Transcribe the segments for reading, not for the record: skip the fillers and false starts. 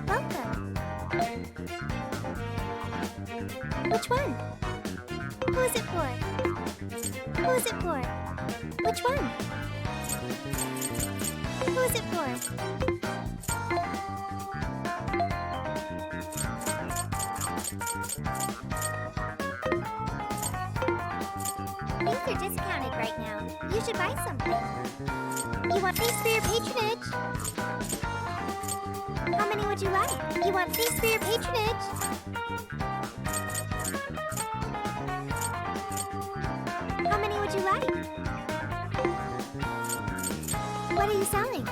Welcome. Which one? Who is it for? Who is it for? Which one? Who is it for? These are discounted right now. You should buy something. You want these for your patronage? How many would you like? You want these for your patronage? How many would you like? What are you selling?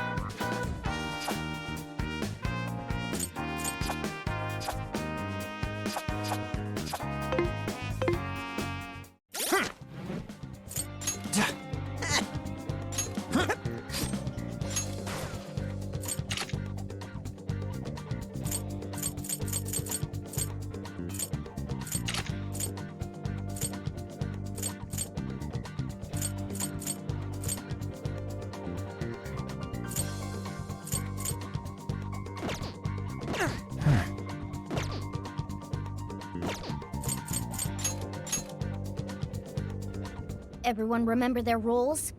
Everyone remember their roles?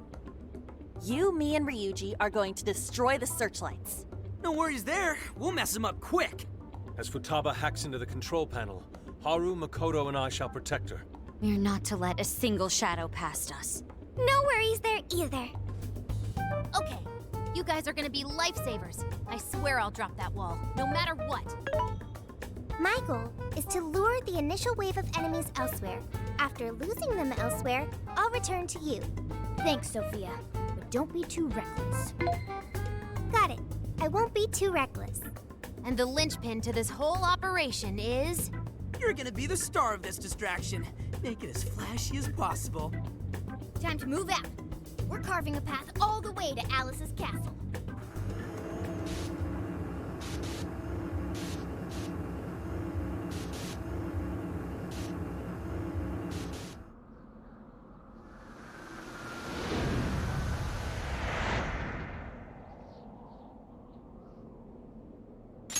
You, me, and Ryuji are going to destroy the searchlights. No worries there. We'll mess them up quick. As Futaba hacks into the control panel, Haru, Makoto, and I shall protect her. We're not to let a single shadow past us. No worries there either. Okay, you guys are gonna be lifesavers. I swear I'll drop that wall, no matter what. My goal is to lure the initial wave of enemies elsewhere. After losing them elsewhere, I'll return to you. Thanks, Sophia, but don't be too reckless. Got it. I won't be too reckless. And the linchpin to this whole operation is... You're gonna be the star of this distraction. Make it as flashy as possible. Time to move out. We're carving a path all the way to Alice's castle.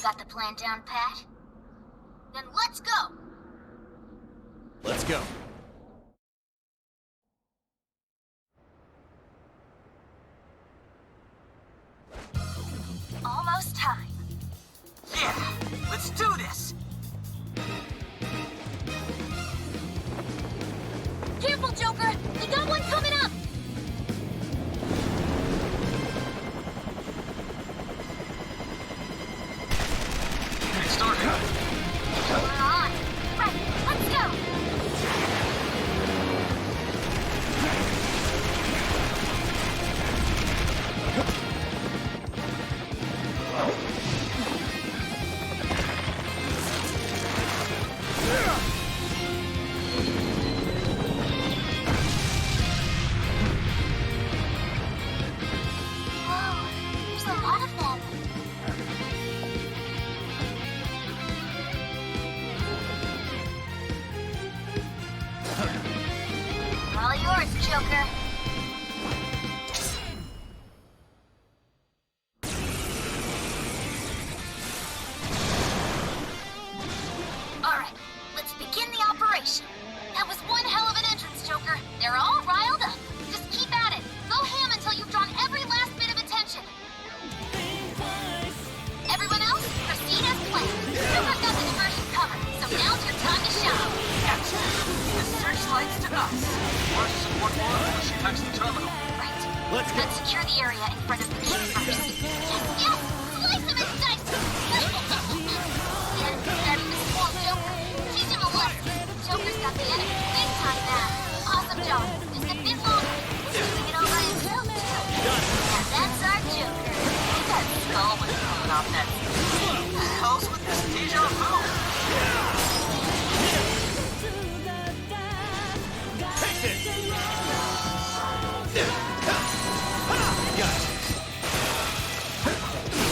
Got the plan down, Pat? Then let's go! Let's go. Almost time. Yeah, let's do this! Careful, Joker! We got one coming up! We're on! Right, let's go! Whoa, there's a lot of them. All yours, Joker. Alright, let's begin the operation. That was one hell of an entrance, Joker. They're all riled up. Just keep at it. Go ham until you've drawn every last bit of attention. Everyone else, proceed as planned. Joker's got the diversion covered, so now's your time to shine. Gotcha. The searchlights to us. First support more when she hacks the terminal. Right. Let's go. Let's secure the area in front of the key first. Yes, yes! Slice him and dice him! Yeah, that's the small Joker. Teach him a lesson. Joker's got the enemy big time now. Awesome job. Just a bit longer. Doing it all by himself, too. Yeah, that's our Joker. That skull was pulling off that. What the hell's with this deja vu?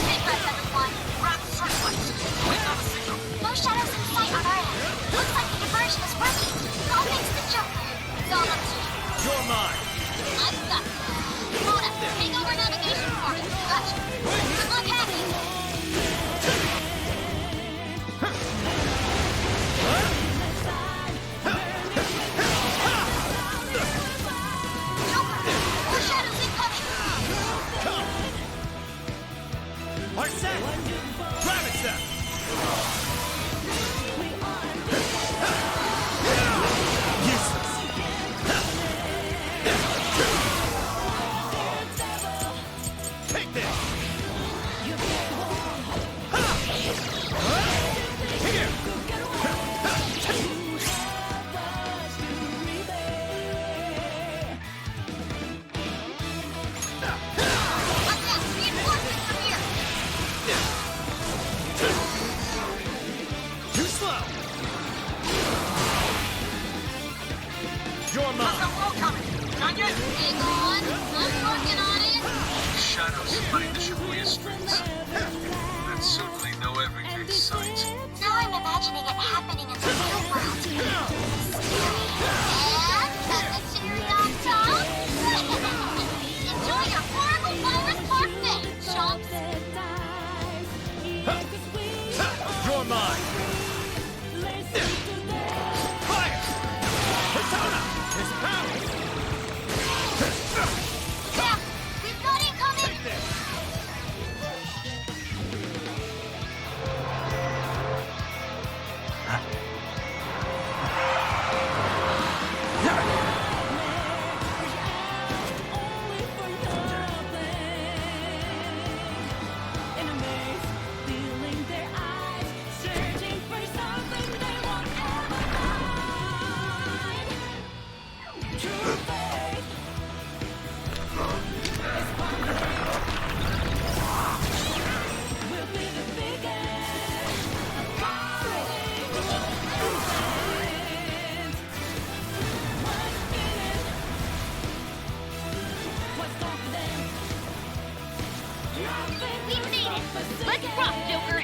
Big breath, everyone. Grab the searchlights. Wait on the signal. No shadows in sight on our end. Looks like the diversion is working. Go fix the Joker. It's all up to you. You're mine. I've got it. Mona, take over navigation for me. Gotcha. Good luck hacking. Arsene! Grab it, Seth! Useless! Take this! Here! Reinforcements from here! Too slow! You're mine! Hang on, I'm working on it! Shadows flooding the Shibuya streets. That's certainly no everyday sight. Now I'm imagining it happening in the real world. And cut the cherry on top. Enjoy your horrible virus parfait, chumps! You're mine! Fire! Persona! His power! Yeah, we've got it coming! Take this! We made it! Let's rock, Joker!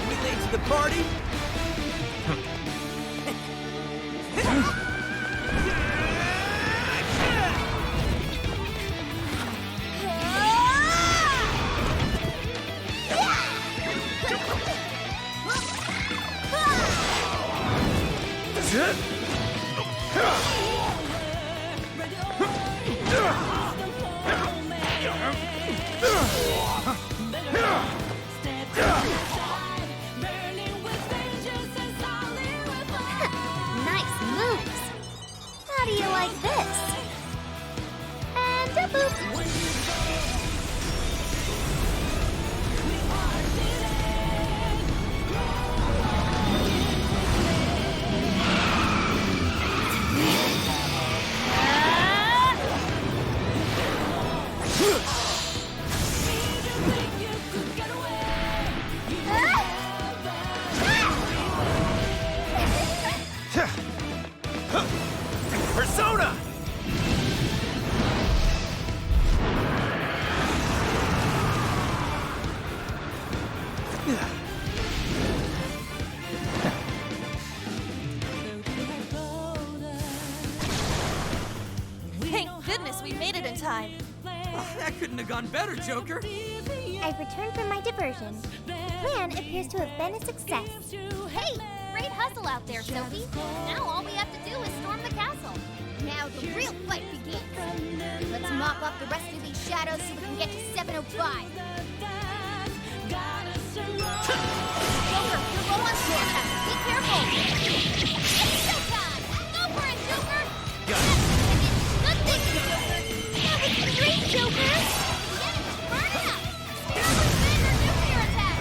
We late to the party? Nice moves. How do you like this? And a boop. Persona! Thank goodness we made it in time. Oh, that couldn't have gone better, Joker. I've returned from my diversion. The plan appears to have been a success. Hey, great hustle out there, Sophie. Now all we have to do is storm the castle. Now the real fight begins. Let's mop up the rest of these shadows so we can get to 705. Joker, you're low on stamina. Be careful. It's showtime. Go for it, Joker. Got it. Good thinking, Joker. That was great, Joker! Get it, burn it up. Scrambling laser nuclear attack.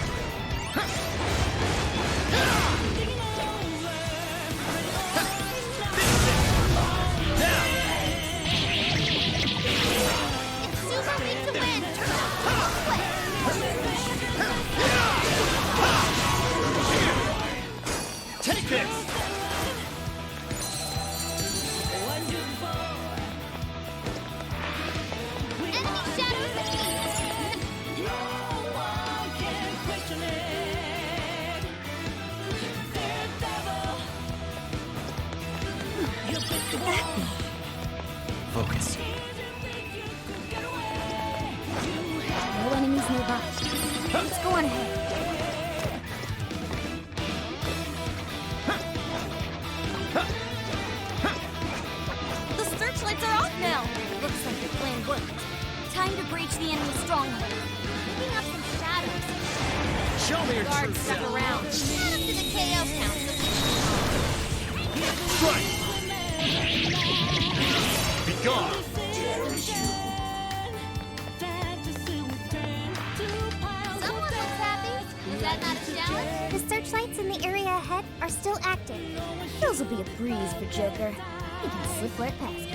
It's super big to win! Take this! Enemy shadows defeated. Focus. No enemies nearby. Let's go on ahead. the enemy stronghold. Picking up some shadows. Show me your true Guards stuck self. around. Add them to the KO count so Strike! Be gone! Someone looks happy. Is that not a challenge? the searchlights in the area ahead are still active. Those will be a breeze for Joker. He can slip right past it.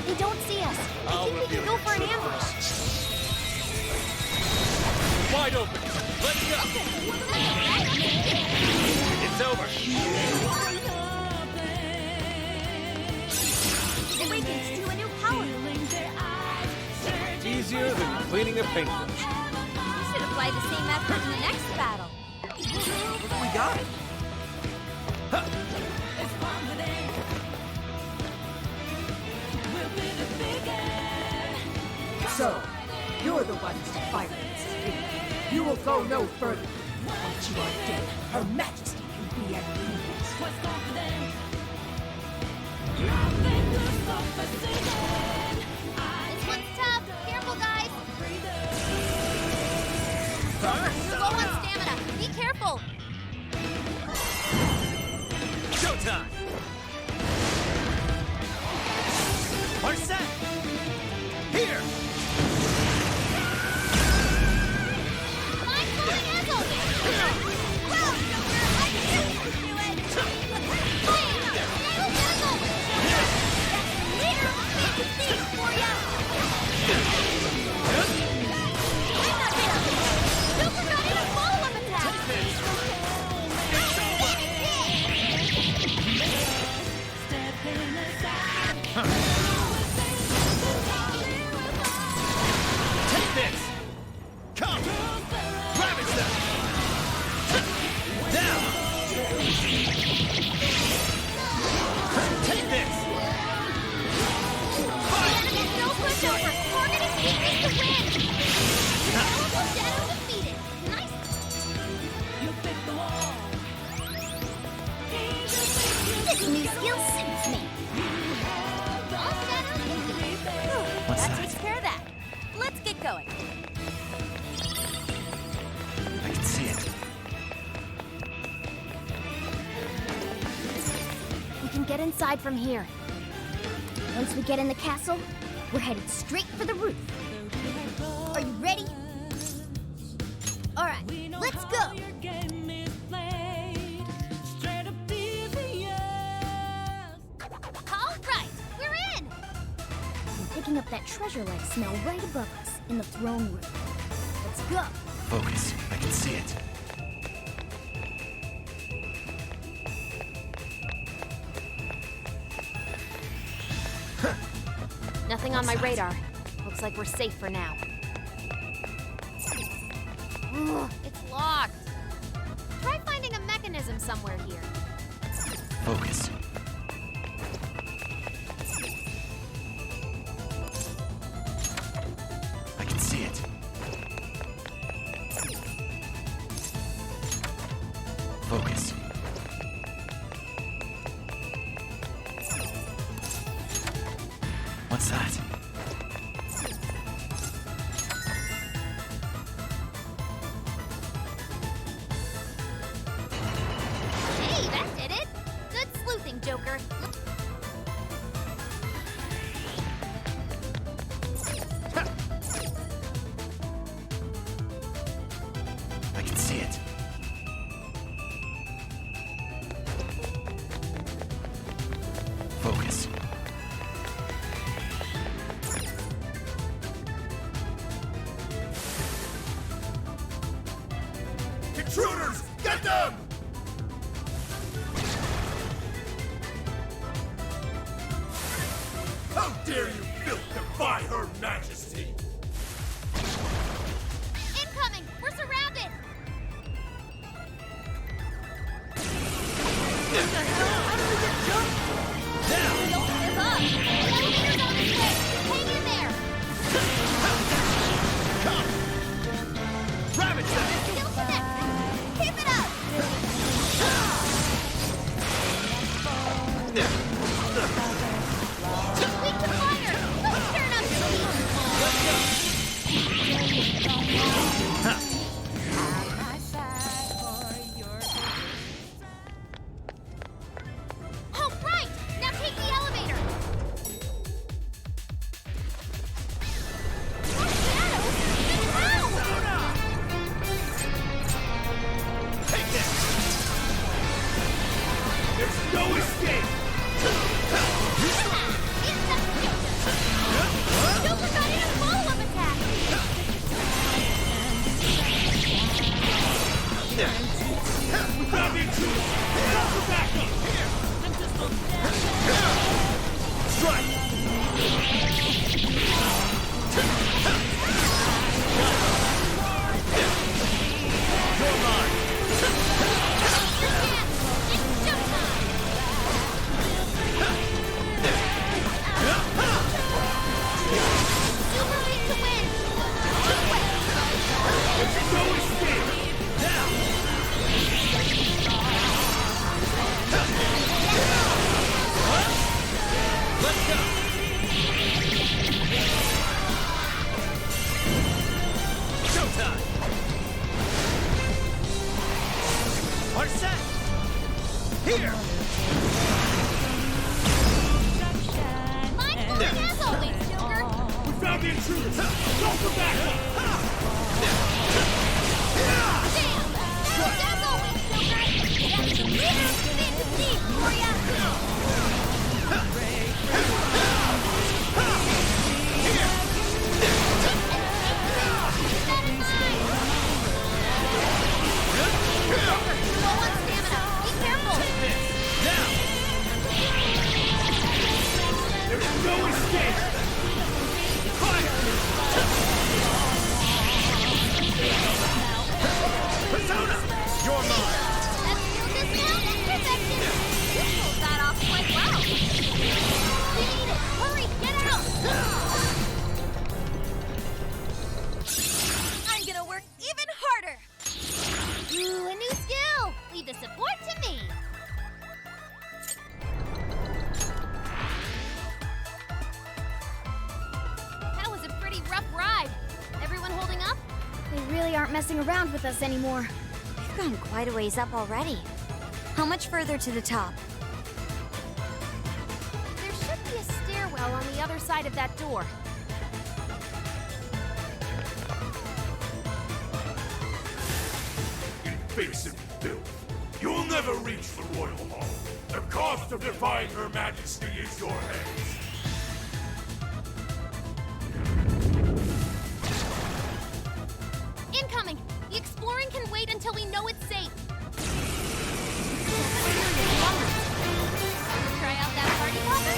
They don't see us. I think we can go for an ambush. Wide open! Let's go! It's over! Awakens to a new power. Easier than cleaning a paintbrush. We should apply the same effort in the next battle. We got it. So, you're the ones to fight against me. You will go no further. Once you are dead, Her Majesty can be at peace. This one's tough. Careful, guys. You're low on stamina. Be careful. Showtime! Are set! Here! Mind blowing as always. Well, Joker, I knew you could do it. Hey, nailed as always. Later, big things for ya. I'm not there. Joker got in a follow-up attack. Take this! Come! Ravage them! Now! Take this! Enemies no pushover. Target is weakness to win. Powerful shadow defeated. Nice. This new skill suits me. All shadows defeated. That takes care of that. Let's get going. I can see it. We can get inside from here. Once we get in the castle, we're headed straight for the roof. Are you ready? All right, let's go. All right, we're in. I'm picking up that treasure-like smell right above us in the throne room. Let's go. Focus. I can see it. Nothing on my radar. Looks like we're safe for now. Ugh, it's locked. Try finding a mechanism somewhere here. Focus. I can see it. Focus. What's that? Hey, that did it. Good sleuthing, Joker. I can see it. Focus. Intruders! Get them! How dare you filth defy Her Majesty! Incoming! We're surrounded! Don't give up! The elevator's on its way! Hang in there! Weak to fire! Let's turn up Oh, right! Now take the elevator! More shadows? How? Take this! There's no escape! Joker got in a follow-up attack! We found the intruder! Stop the backup! Strike! You're mine! It's showtime! Super League to win! There's no escape! Now! Let's go! Showtime! Our set! Here! Mind blowing as always, Joker! We found the intruders! Go for backup! Damn! As always, Joker! That's the leader of fantasy for ya! Low on stamina. Be careful! Now! There's no escape! Fire! Persona! You're mine! Let's do this now and perfection! You pulled that off quite well! We need it! Hurry, get out! I'm gonna work even harder! Ooh, a new skill! Leave the support to me! That was a pretty rough ride. Everyone holding up? They really aren't messing around with us anymore. We've gone quite a ways up already. How much further to the top? There should be a stairwell on the other side of that door. Invasive filth. You'll never reach the Royal Hall. The cost of defying Her Majesty is your heads. Incoming! The exploring can wait until we know it's safe. Try out that party popper?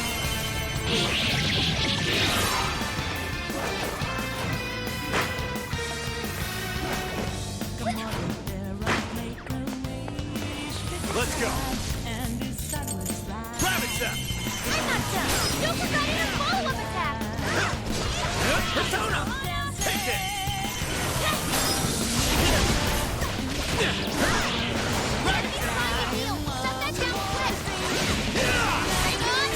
Let's go. Grab it, Zap. I'm not done! Joker got in a follow-up attack! Persona! Take it! Enemy's trying to heal! Shut that down quick! Hang on!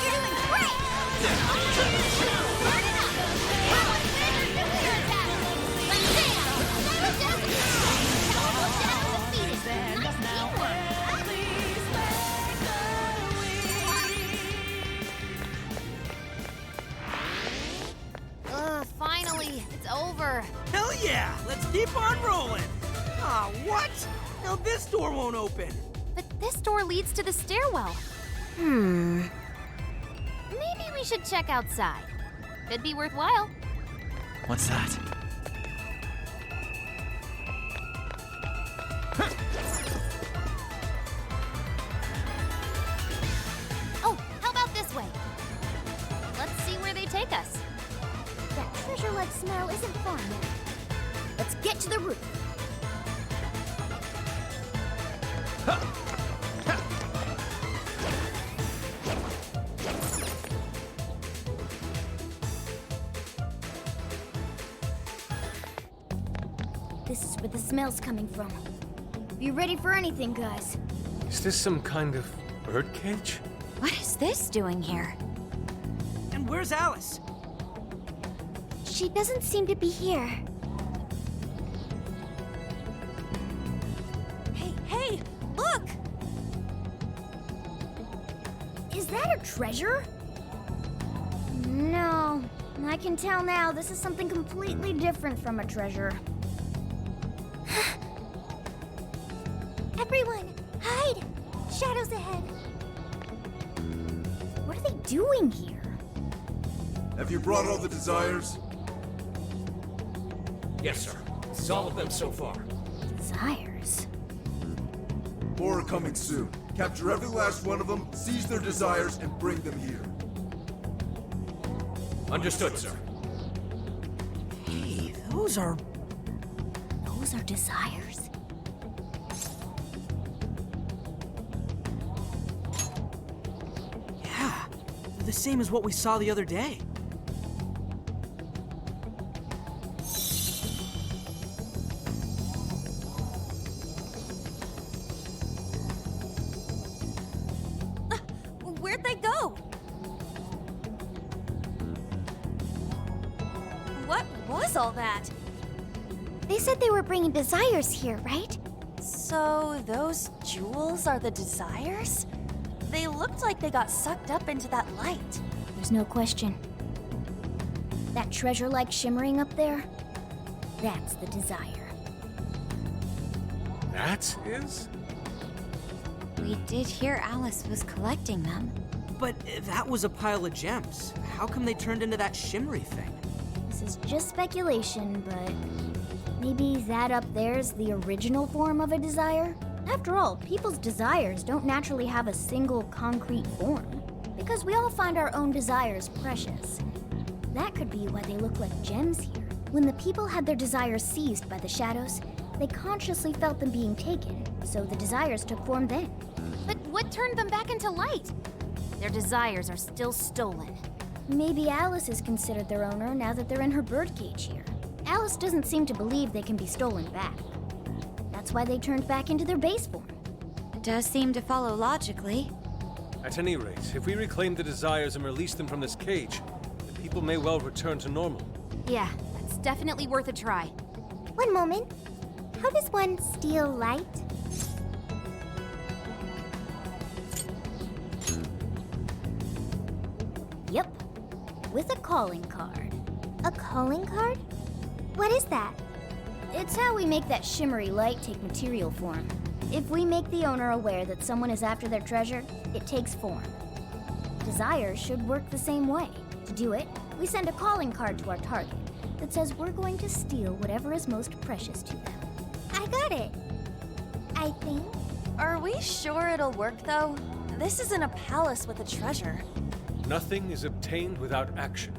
You're doing great! Burn it up! That one's Vader's nuclear attack! Like bam! Shadow Dazzle! Powerful Shadow defeated! Nice teamwork! Finally, it's over. Hell yeah! Let's keep on rolling! Ah, what? Now this door won't open. But this door leads to the stairwell. Maybe we should check outside. Could be worthwhile. What's that? Oh, how about this way? Let's see where they take us. That treasure-like smell isn't fun yet. Let's get to the roof. This is where the smell's coming from. Be ready for anything, guys. Is this some kind of birdcage? What is this doing here? And where's Alice? She doesn't seem to be here. Hey, look! Is that a treasure? No. I can tell now this is something completely different from a treasure. Everyone, hide! Shadows ahead. What are they doing here? Have you brought all the desires? Yes, sir. This is all of them so far. Desires? More are coming soon. Capture every last one of them, seize their desires, and bring them here. Understood, sir. Hey, those are desires. Yeah, they're the same as what we saw the other day. Where'd they go? What was all that? They said they were bringing desires here, right? So those jewels are the desires? They looked like they got sucked up into that light. There's no question. That treasure-like shimmering up there, that's the desire. That is? We did hear Alice was collecting them. But that was a pile of gems. How come they turned into that shimmery thing? This is just speculation, but maybe that up there's the original form of a desire? After all, people's desires don't naturally have a single concrete form, because we all find our own desires precious. That could be why they look like gems here. When the people had their desires seized by the shadows, they consciously felt them being taken, so the desires took form then. But what turned them back into light? Their desires are still stolen. Maybe Alice is considered their owner now that they're in her birdcage here. Alice doesn't seem to believe they can be stolen back. That's why they turned back into their base form. It does seem to follow logically. At any rate, if we reclaim the desires and release them from this cage, the people may well return to normal. Yeah, that's definitely worth a try. One moment. How does one steal light? Yep, with a calling card. A calling card? What is that? It's how we make that shimmery light take material form. If we make the owner aware that someone is after their treasure, it takes form. Desires should work the same way. To do it, we send a calling card to our target that says we're going to steal whatever is most precious to them. I got it. I think. Are we sure it'll work, though? This isn't a palace with a treasure. Nothing is obtained without action.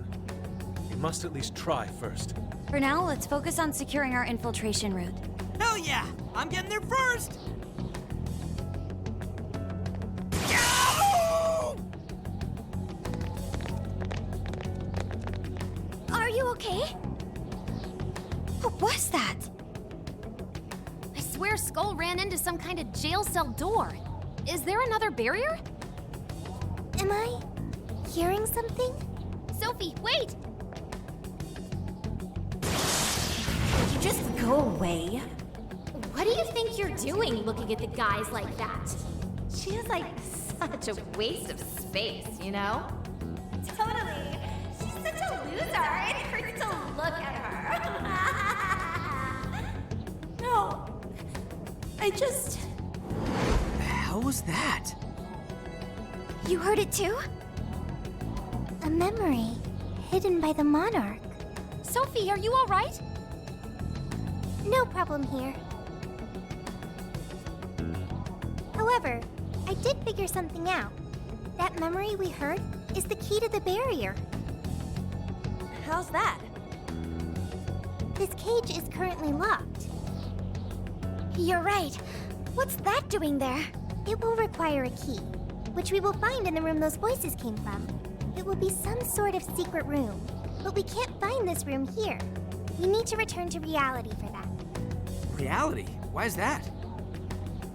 We must at least try first. For now, let's focus on securing our infiltration route. Hell yeah! I'm getting there first! Are you okay? What was that? I swear Skull ran into some kind of jail cell door. Is there another barrier? Am I hearing something? Sophie, wait! You just go away. What do you think you're doing looking at the guys like that? She's like such a waste of space, you know? Totally. She's such a loser. It hurts to look at her. No. I just... The hell was that? You heard it too? A memory hidden by the monarch. Sophie, are you all right? No problem here. However, I did figure something out. That memory we heard is the key to the barrier. How's that? This cage is currently locked. You're right. What's that doing there? It will require a key, which we will find in the room those voices came from. It will be some sort of secret room, but we can't find this room here. We need to return to reality for that. Reality? Why is that?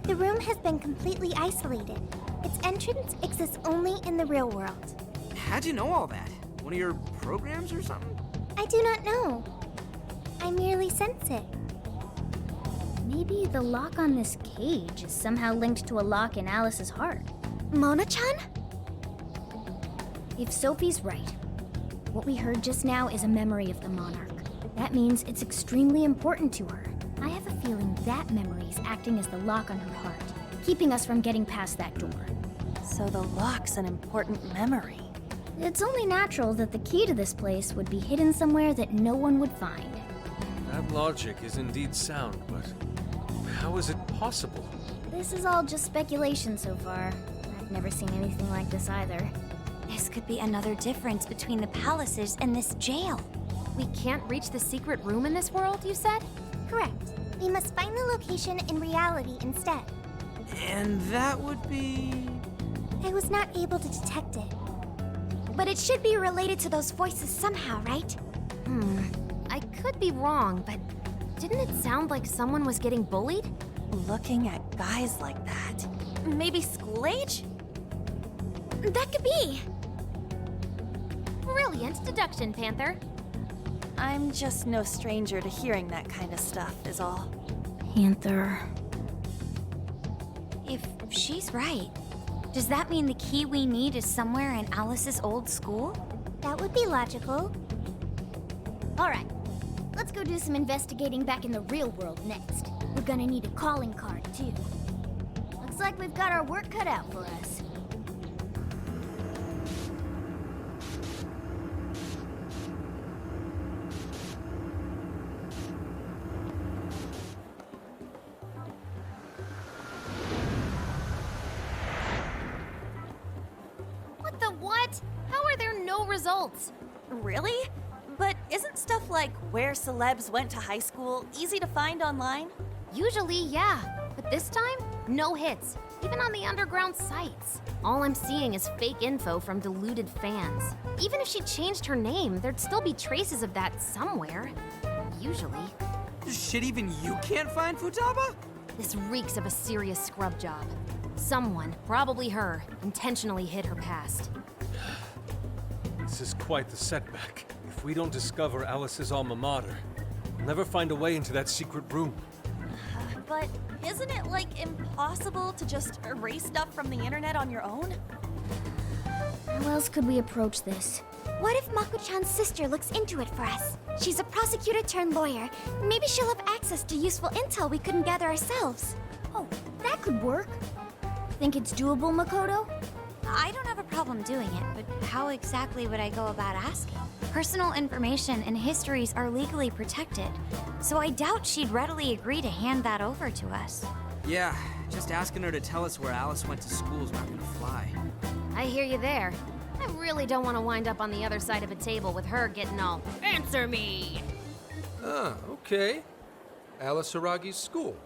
The room has been completely isolated. Its entrance exists only in the real world. How'd you know all that? One of your programs or something? I do not know. I merely sense it. Maybe the lock on this cage is somehow linked to a lock in Alice's heart. Mona-chan? If Sophie's right, what we heard just now is a memory of the monarch. That means it's extremely important to her. I have a feeling that memory is acting as the lock on her heart, keeping us from getting past that door. So the lock's an important memory. It's only natural that the key to this place would be hidden somewhere that no one would find. That logic is indeed sound, but how is it possible? This is all just speculation so far. I've never seen anything like this either. This could be another difference between the palaces and this jail. We can't reach the secret room in this world, you said? Correct. We must find the location in reality instead. And that would be... I was not able to detect it. But it should be related to those voices somehow, right? I could be wrong, but didn't it sound like someone was getting bullied? Looking at guys like that. Maybe school age? That could be. Brilliant deduction, Panther. I'm just no stranger to hearing that kind of stuff, is all. Panther. If she's right, does that mean the key we need is somewhere in Alice's old school? That would be logical. All right, let's go do some investigating back in the real world next. We're gonna need a calling card, too. Looks like we've got our work cut out for us. What the what? How are there no results? Really? But isn't stuff like where celebs went to high school easy to find online? Usually, yeah. But this time, no hits. Even on the underground sites. All I'm seeing is fake info from deluded fans. Even if she changed her name, there'd still be traces of that somewhere. Usually. Shit, even you can't find Futaba? This reeks of a serious scrub job. Someone, probably her, intentionally hid her past. This is quite the setback. If we don't discover Alice's alma mater, we'll never find a way into that secret room. But isn't it, like, impossible to just erase stuff from the internet on your own? How else could we approach this? What if Mako-chan's sister looks into it for us? She's a prosecutor turned lawyer. Maybe she'll have access to useful intel we couldn't gather ourselves. Oh, that could work. Think it's doable, Makoto? I don't have a problem doing it, but how exactly would I go about asking? Personal information and histories are legally protected, so I doubt she'd readily agree to hand that over to us. Yeah, just asking her to tell us where Alice went to school is not gonna fly. I hear you there. I really don't want to wind up on the other side of a table with her getting all, "Answer me!" Ah, okay. Alice Hiragi's school.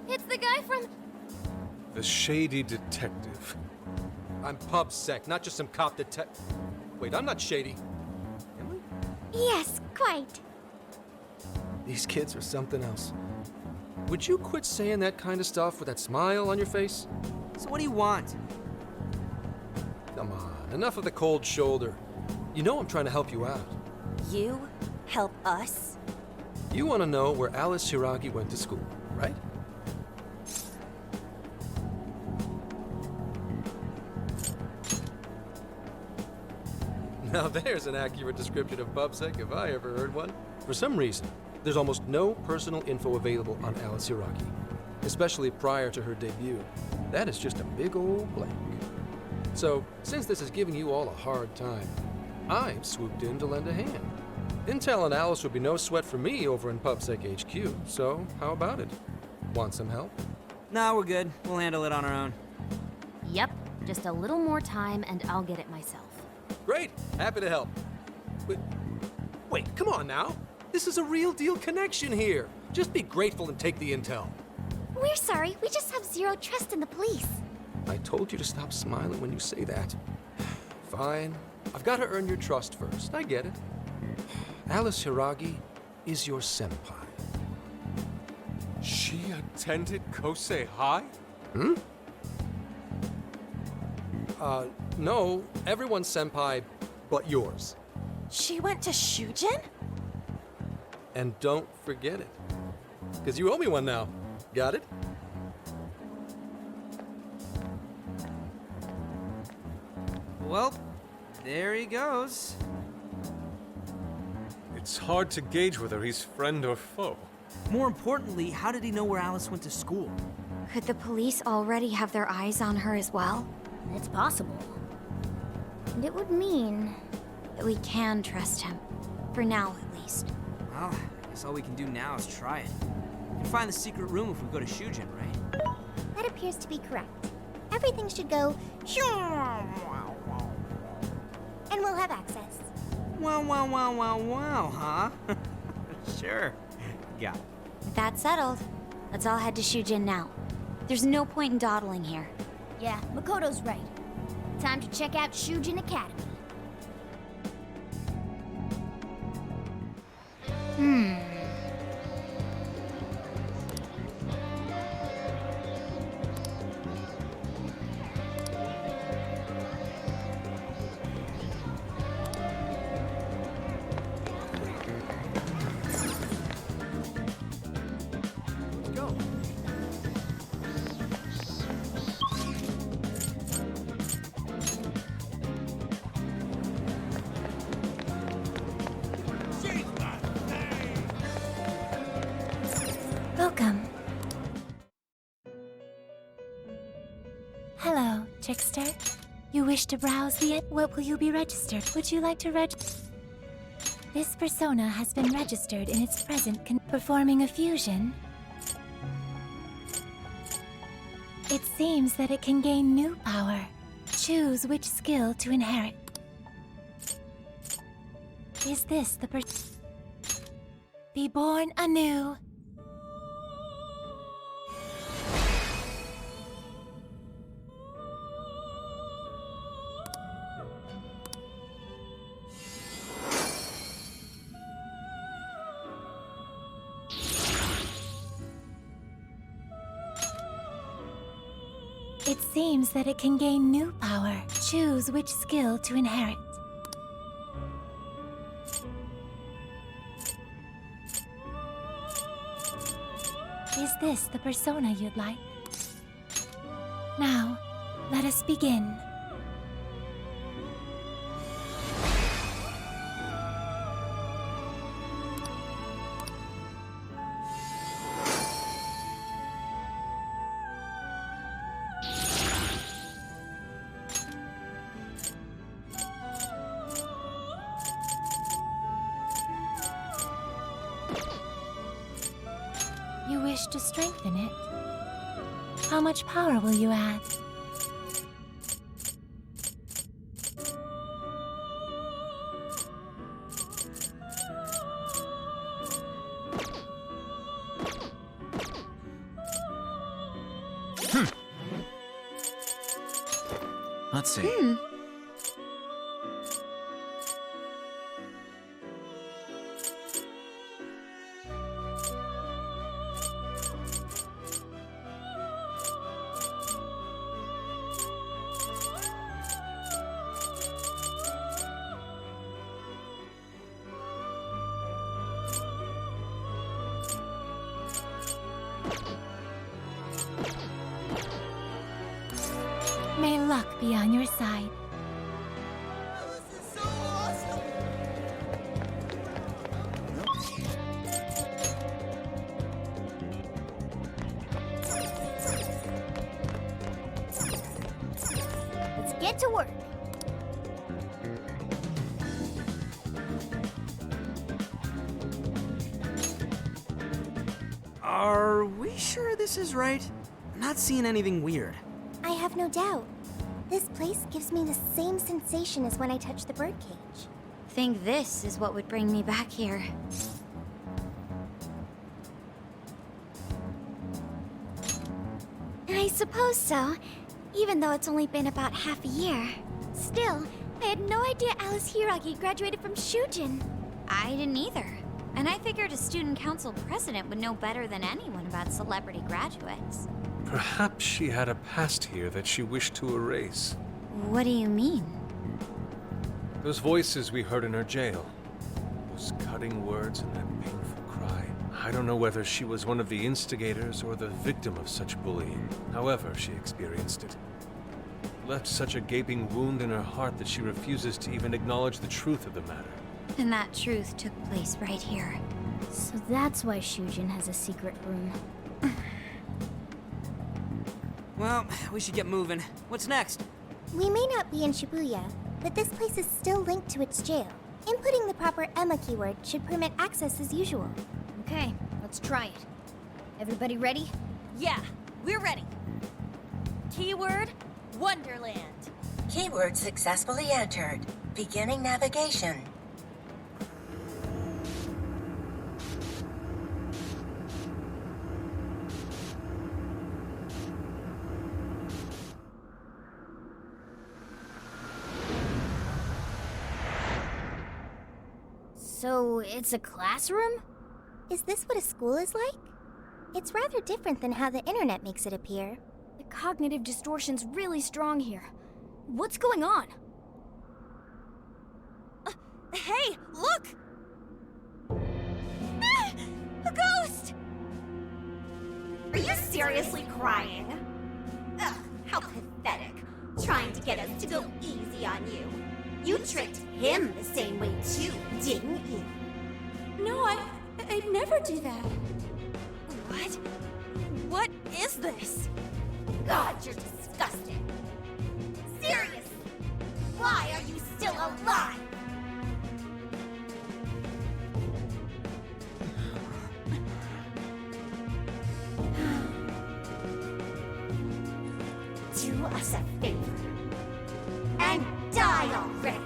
It's the guy from... The shady detective. I'm PubSec, not just some cop detective. Wait, I'm not shady. Am I? Yes, quite. These kids are something else. Would you quit saying that kind of stuff with that smile on your face? So what do you want? Come on, enough of the cold shoulder. You know I'm trying to help you out. You help us? You want to know where Alice Hiragi went to school, right? Now there's an accurate description of PubSec if I ever heard one. For some reason, there's almost no personal info available on Alice Hiragi, especially prior to her debut. That is just a big old blank. So, since this is giving you all a hard time, I've swooped in to lend a hand. Intel and Alice would be no sweat for me over in PubSec HQ, so how about it? Want some help? Nah, we're good. We'll handle it on our own. Yep, just a little more time and I'll get it myself. Great, happy to help. Wait, come on now. This is a real deal connection here. Just be grateful and take the intel. We're sorry, we just have zero trust in the police. I told you to stop smiling when you say that. Fine. I've got to earn your trust first. I get it. Alice Hiragi is your senpai. She attended Kosei High? Hmm? No, everyone's senpai but yours. She went to Shujin? And don't forget it. Because you owe me one now. Got it? Well, there he goes. It's hard to gauge whether he's friend or foe. More importantly, how did he know where Alice went to school? Could the police already have their eyes on her as well? It's possible. And it would mean That we can trust him. For now, at least. Well, I guess all we can do now is try it. We can find the secret room if we go to Shujin, right? that appears to be correct. Everything should go and we'll have access. Wow, huh? Sure. Got it. With that settled, let's all head to Shujin now. There's no point in dawdling here. Yeah, Makoto's right. Time to check out Shujin Academy. Welcome. Hello, trickster. You wish to browse the what will you be registered? Would you like to This persona has been registered in its present performing a fusion. It seems that it can gain new power. Choose which skill to inherit. Is this the Be born anew. It seems that it can gain new power. Choose which skill to inherit. Is this the persona you'd like? Now, let us begin. You wish to strengthen it? How much power will you add? Let's see. May luck be on your side. Let's get to work. Are we sure this is right? I'm not seeing anything weird. I have no doubt. This place gives me the same sensation as when I touched the birdcage. Think this is what would bring me back here. I suppose so, even though it's only been about half a year. Still, I had no idea Alice Hiragi graduated from Shujin. I didn't either. And I figured a student council president would know better than anyone about celebrity graduates. Perhaps she had a past here that she wished to erase. What do you mean? Those voices we heard in her jail. Those cutting words and that painful cry. I don't know whether she was one of the instigators or the victim of such bullying. However she experienced it. It left such a gaping wound in her heart that she refuses to even acknowledge the truth of the matter. And that truth took place right here. So that's why Shujin has a secret room. Well, we should get moving. What's next? We may not be in Shibuya, but this place is still linked to its jail. Inputting the proper Emma keyword should permit access as usual. Okay, let's try it. Everybody ready? Yeah, we're ready. Keyword, Wonderland. Keyword successfully entered. Beginning navigation. So, it's a classroom? Is this what a school is like? It's rather different than how the internet makes it appear. The cognitive distortion's really strong here. What's going on? Hey, look! Ah, a ghost! Are you seriously crying? Ugh, how pathetic. Trying to get us to go easy on you. You tricked him the same way too, didn't you? No, I'd never do that. What? What is this? God, you're disgusting. Seriously, why are you still alive? Do us a favor and die already.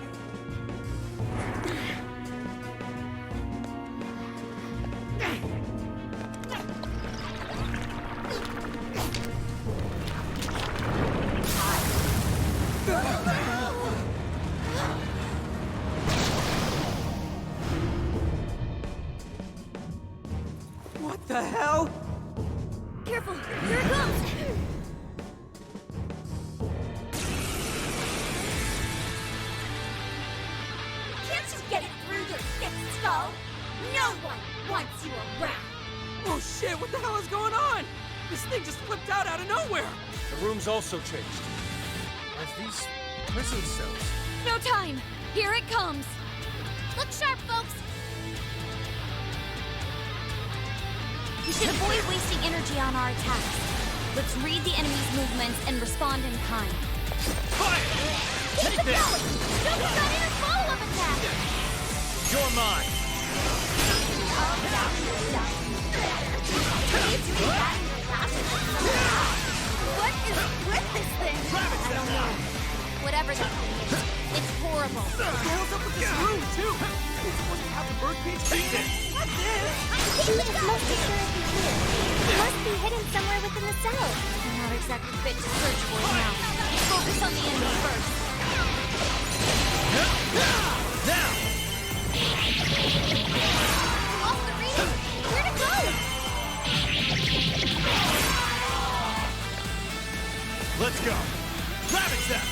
What the hell? Careful, here it comes! Can't you get it through your thick skull? No one wants you around. Oh shit, what the hell is going on? This thing just flipped out of nowhere. The room's also changed. Are these prison cells? No time! Here it comes! Look sharp, folks! We should avoid wasting energy on our attacks. Let's read the enemy's movements and respond in kind. Keep it going! Don't be ready to follow-up attack! You're mine! What is with this thing? I don't know. Whatever that thing is, it's horrible. What the hell's up with this room, too? It's supposed to have the birdcage thing. What's this? She is most assuredly here. It must be hidden somewhere within the cell. I'm not exactly fit to search for it now. Focus on the enemy first. Now! Off the reading! Where'd it go? Let's go. Ravage them!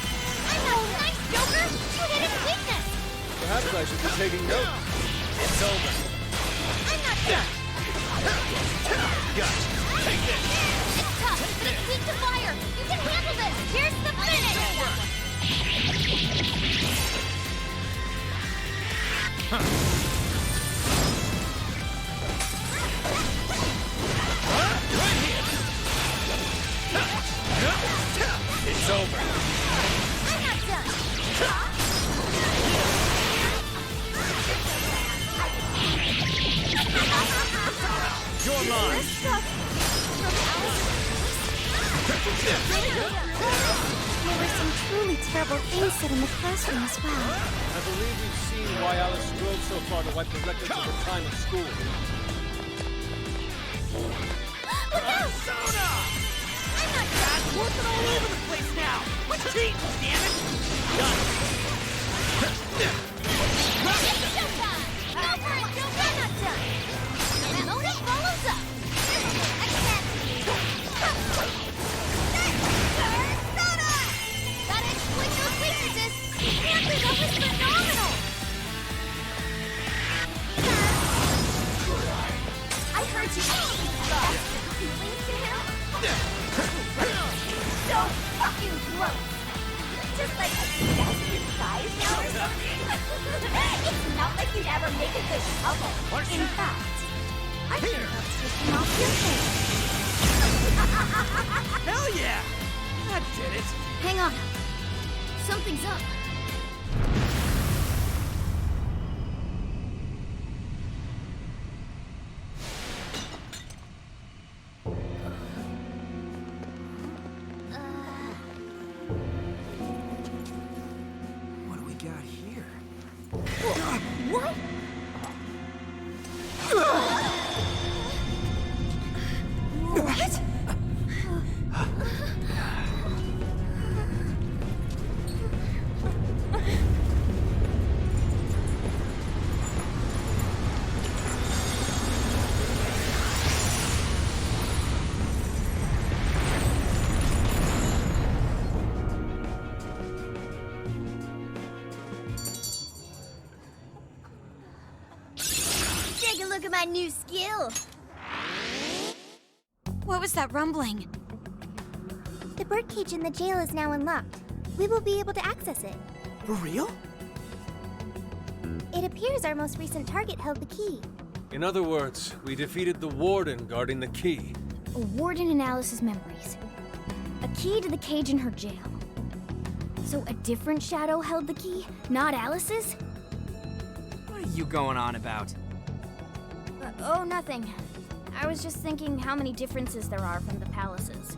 I know! Nice, Joker! You hit its weakness! Perhaps I should be taking notes. It's over. I'm not done! Gotcha. Take this. It's tough, but it's weak to fire! You can handle this! Here's the finish! Right here. It's over. I'm not done! You're mine. There were some truly terrible things said in the classroom as well. I believe we've seen why Alice strove so far to wipe the records of her time at school. Look out! Soda! I'm not done! That's working all over the place now! What's cheating, damn it! Got it! It's showtime! No not like you'd ever make it this trouble. In fact, I think that's taking off your face. Hell yeah! That did it. Hang on. Something's up. What do we got here? What? What? Take a look at my new skill. What was that rumbling? The birdcage in the jail is now unlocked. We will be able to access it. For real? It appears our most recent target held the key. In other words, we defeated the warden guarding the key. A warden in Alice's memories. A key to the cage in her jail. So a different shadow held the key, not Alice's? What are you going on about? Oh, nothing. I was just thinking how many differences there are from the palaces.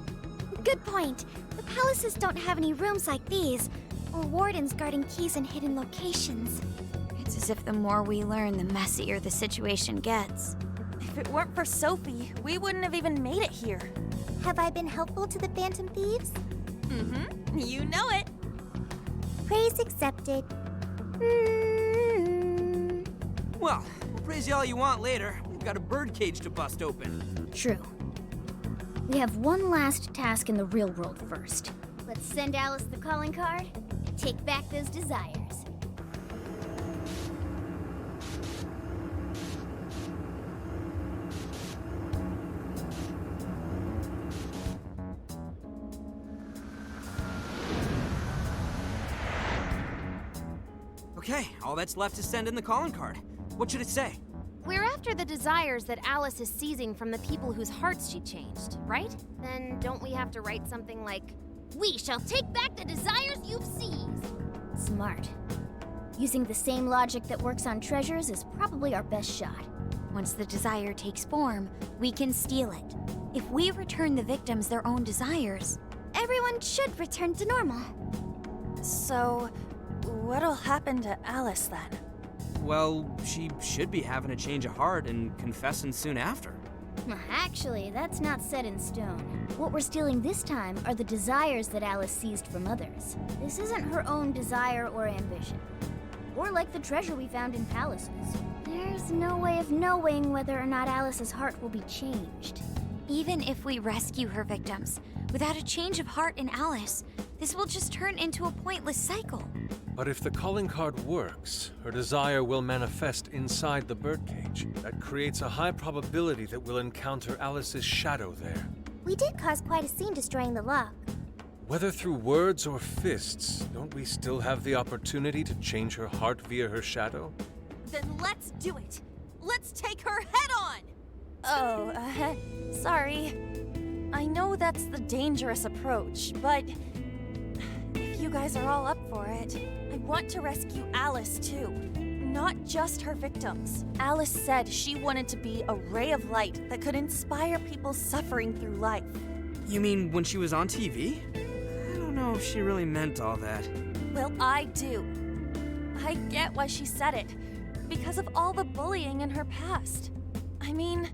Good point. The palaces don't have any rooms like these, or wardens guarding keys in hidden locations. It's as if the more we learn, the messier the situation gets. If it weren't for Sophie, we wouldn't have even made it here. Have I been helpful to the Phantom Thieves? Mm-hmm. You know it. Praise accepted. Well, we'll praise you all you want later. We've got a birdcage to bust open. True. We have one last task in the real world first. Let's send Alice the calling card and take back those desires. Okay, all that's left is send in the calling card. What should it say? We're after the desires that Alice is seizing from the people whose hearts she changed, right? Then don't we have to write something like, We shall take back the desires you've seized. Smart. Using the same logic that works on treasures is probably our best shot. Once the desire takes form, we can steal it. If we return the victims their own desires, Everyone should return to normal. So, what'll happen to Alice then? Well, she should be having a change of heart and confessing soon after. Actually, that's not set in stone. What we're stealing this time are the desires that Alice seized from others. This isn't her own desire or ambition. Or like the treasure we found in palaces. There's no way of knowing whether or not Alice's heart will be changed. even if we rescue her victims, without a change of heart in Alice, this will just turn into a pointless cycle. But if the calling card works, her desire will manifest inside the birdcage. That creates a high probability that we'll encounter Alice's shadow there. We did cause quite a scene destroying the lock. Whether through words or fists, don't we still have the opportunity to change her heart via her shadow? Then let's do it. Let's take her head on! Oh, sorry. I know that's the dangerous approach, but if you guys are all up for it, I want to rescue Alice too. Not just her victims. Alice said she wanted to be a ray of light that could inspire people suffering through life. You mean when she was on TV? I don't know if she really meant all that. Well, I do. I get why she said it. Because of all the bullying in her past. I mean,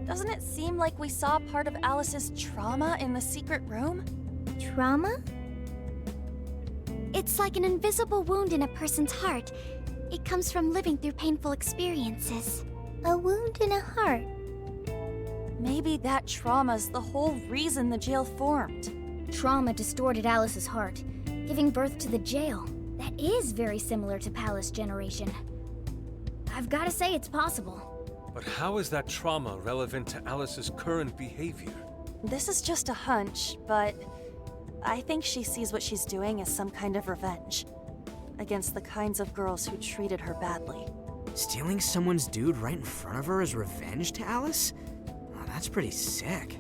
doesn't it seem like we saw part of Alice's trauma in the secret room? Trauma? It's like an invisible wound in a person's heart. It comes from living through painful experiences. A wound in a heart. Maybe that trauma's the whole reason the jail formed. Trauma distorted Alice's heart, giving birth to the jail. That is very similar to Palace Generation. I've got to say it's possible. But how is that trauma relevant to Alice's current behavior? This is just a hunch, but I think she sees what she's doing as some kind of revenge. against the kinds of girls who treated her badly. Stealing someone's dude right in front of her as revenge to Alice? Oh, that's pretty sick.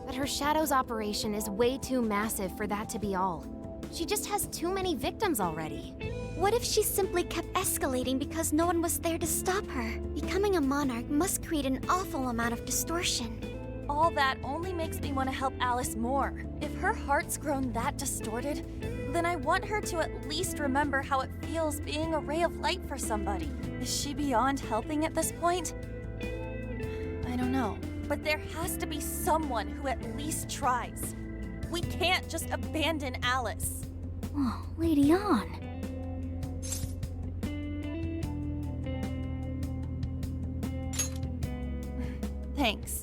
But her Shadow's operation is way too massive for that to be all. She just has too many victims already. What if she simply kept escalating because no one was there to stop her? Becoming a monarch must create an awful amount of distortion. All that only makes me want to help Alice more. If her heart's grown that distorted, then I want her to at least remember how it feels being a ray of light for somebody. Is she beyond helping at this point? I don't know. But there has to be someone who at least tries. We can't just abandon Alice. Oh, Lady On. Thanks.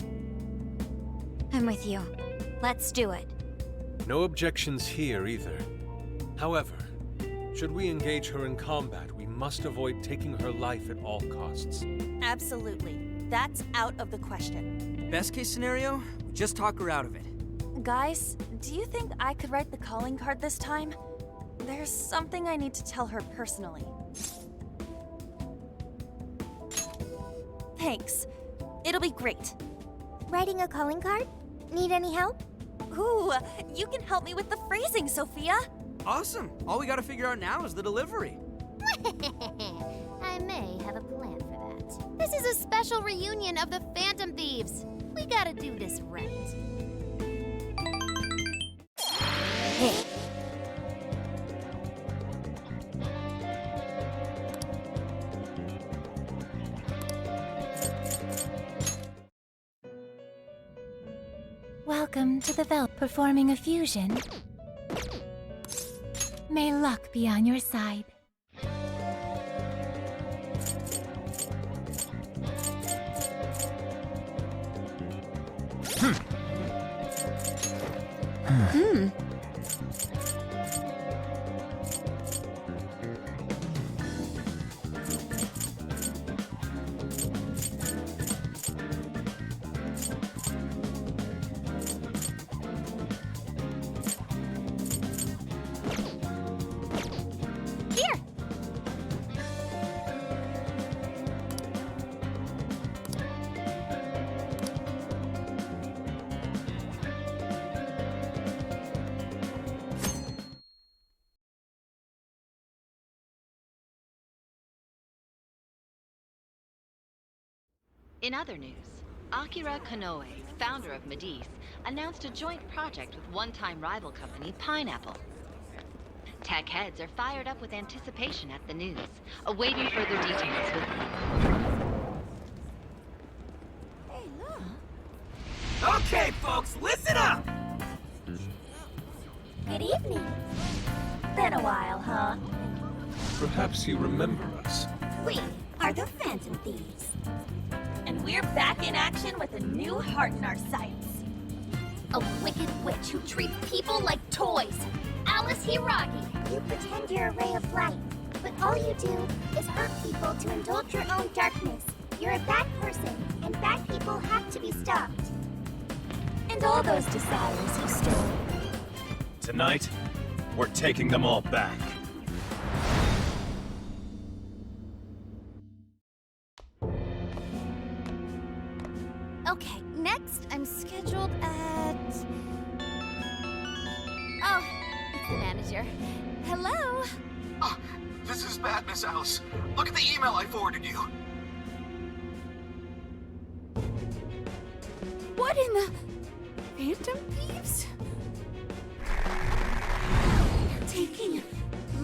I'm with you. Let's do it. No objections here either. However, should we engage her in combat, we must avoid taking her life at all costs. Absolutely. That's out of the question. Best case scenario, we just talk her out of it. Guys, do you think I could write the calling card this time? There's something I need to tell her personally. Thanks. It'll be great. Writing a calling card? Need any help? Ooh, you can help me with the phrasing, Sophia. Awesome. All we gotta figure out now is the delivery. I may have a plan for that. This is a special reunion of the Phantom Thieves. We gotta do this right. Hey. Welcome to the Vel performing a fusion. May luck be on your side. Here! In other news, Akira Konoe, founder of Medice, announced a joint project with one-time rival company Pineapple. Tech heads are fired up with anticipation at the news, awaiting further details with Hey, look. Okay, folks, listen up! Good evening. Been a while, huh? Perhaps you remember us. We are the Phantom Thieves. And we're back in action with a new heart in our sights. A wicked witch who treats people like toys. Alice Hiragi. You pretend you're a ray of light, but all you do is hurt people to indulge your own darkness. You're a bad person, and bad people have to be stopped. And all those desires you stole. Tonight, we're taking them all back. Okay, next I'm scheduled at... Oh, it's the manager. Hello? Ah, this is bad, Miss Alice. Look at the email I forwarded you. What in the... Phantom Thieves? Taking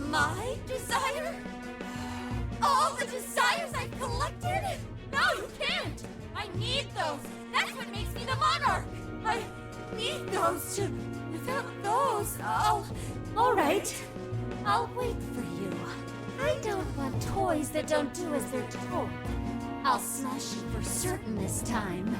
my desire? All the desires I've collected? No, you can't! I need those! That's what makes me the monarch! I need those to... Without those, all right. I'll wait for you. I don't want toys that don't do as they're told. I'll smash you for certain this time.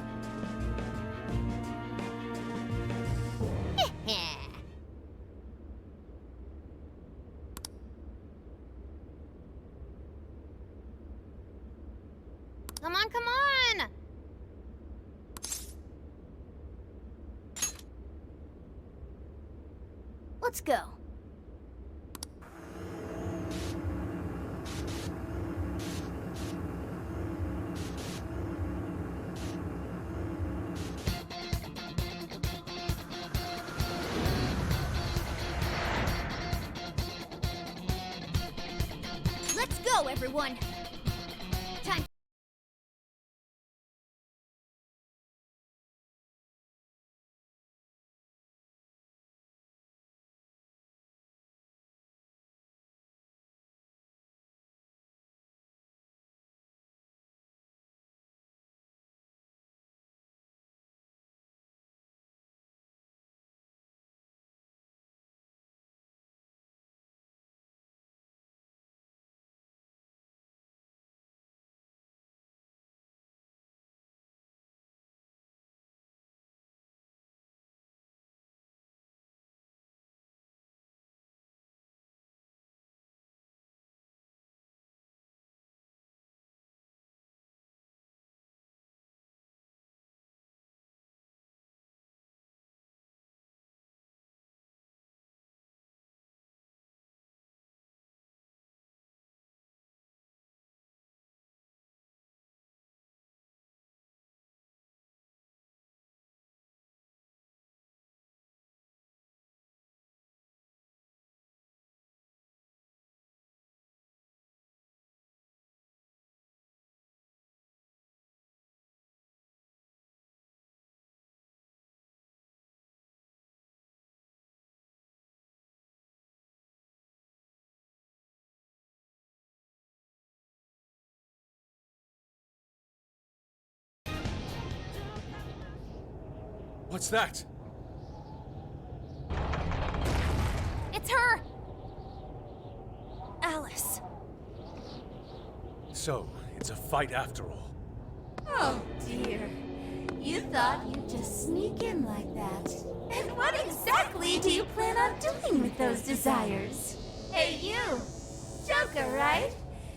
Come on, come on! Let's go. go, everyone! Time. What's that? It's her! Alice. So, it's a fight after all. Oh dear. You thought you'd just sneak in like that. And what exactly do you plan on doing with those desires? Hey you! Joker, right?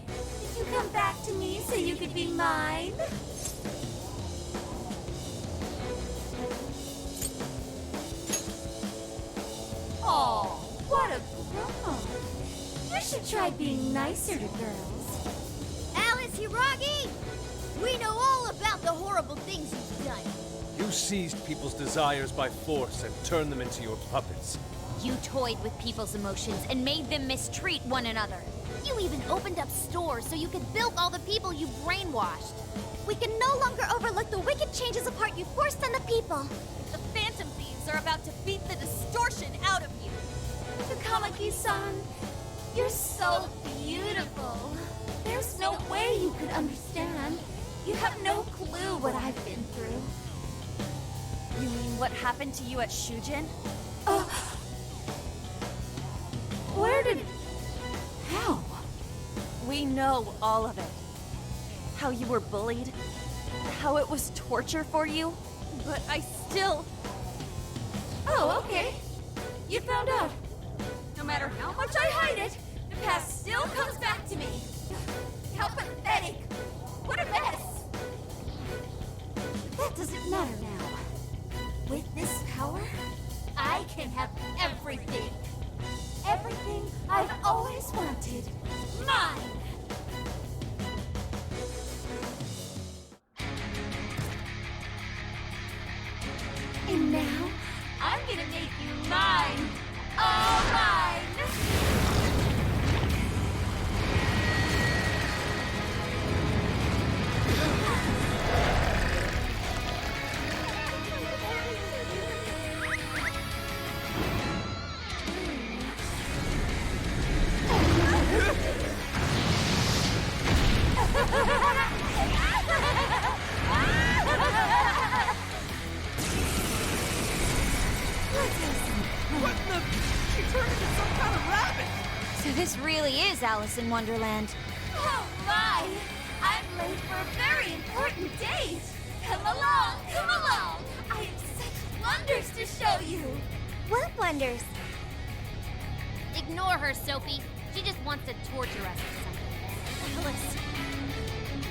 Did you come back to me so you could be mine? Oh, what a grown. You should try being nicer to girls. Alice Hiragi! We know all about the horrible things you've done. You seized people's desires by force and turned them into your puppets. You toyed with people's emotions and made them mistreat one another. You even opened up stores so you could bilk all the people you brainwashed. We can no longer overlook the wicked changes of heart you forced on the people. The Phantom Thieves are about to beat the distortion out of you. Takamaki-san, you're so beautiful. There's no way you could understand. You have no clue what I've been through. You mean what happened to you at Shujin? Where did... How? We know all of it. How you were bullied, how it was torture for you, but I still... Oh, okay. You found out. No matter how much I hide it, the past still comes back to me. How pathetic! What a mess! That doesn't matter now. With this power, I can have everything. Everything I've always wanted. Mine! And now, I'm gonna make you mine! All mine! What in the... She turned into some kind of rabbit! So this really is Alice in Wonderland. Oh my! I'm late for a very important date! Come along, come along! I have such wonders to show you! What wonders? Ignore her, Sophie. She just wants to torture us or something. Alice,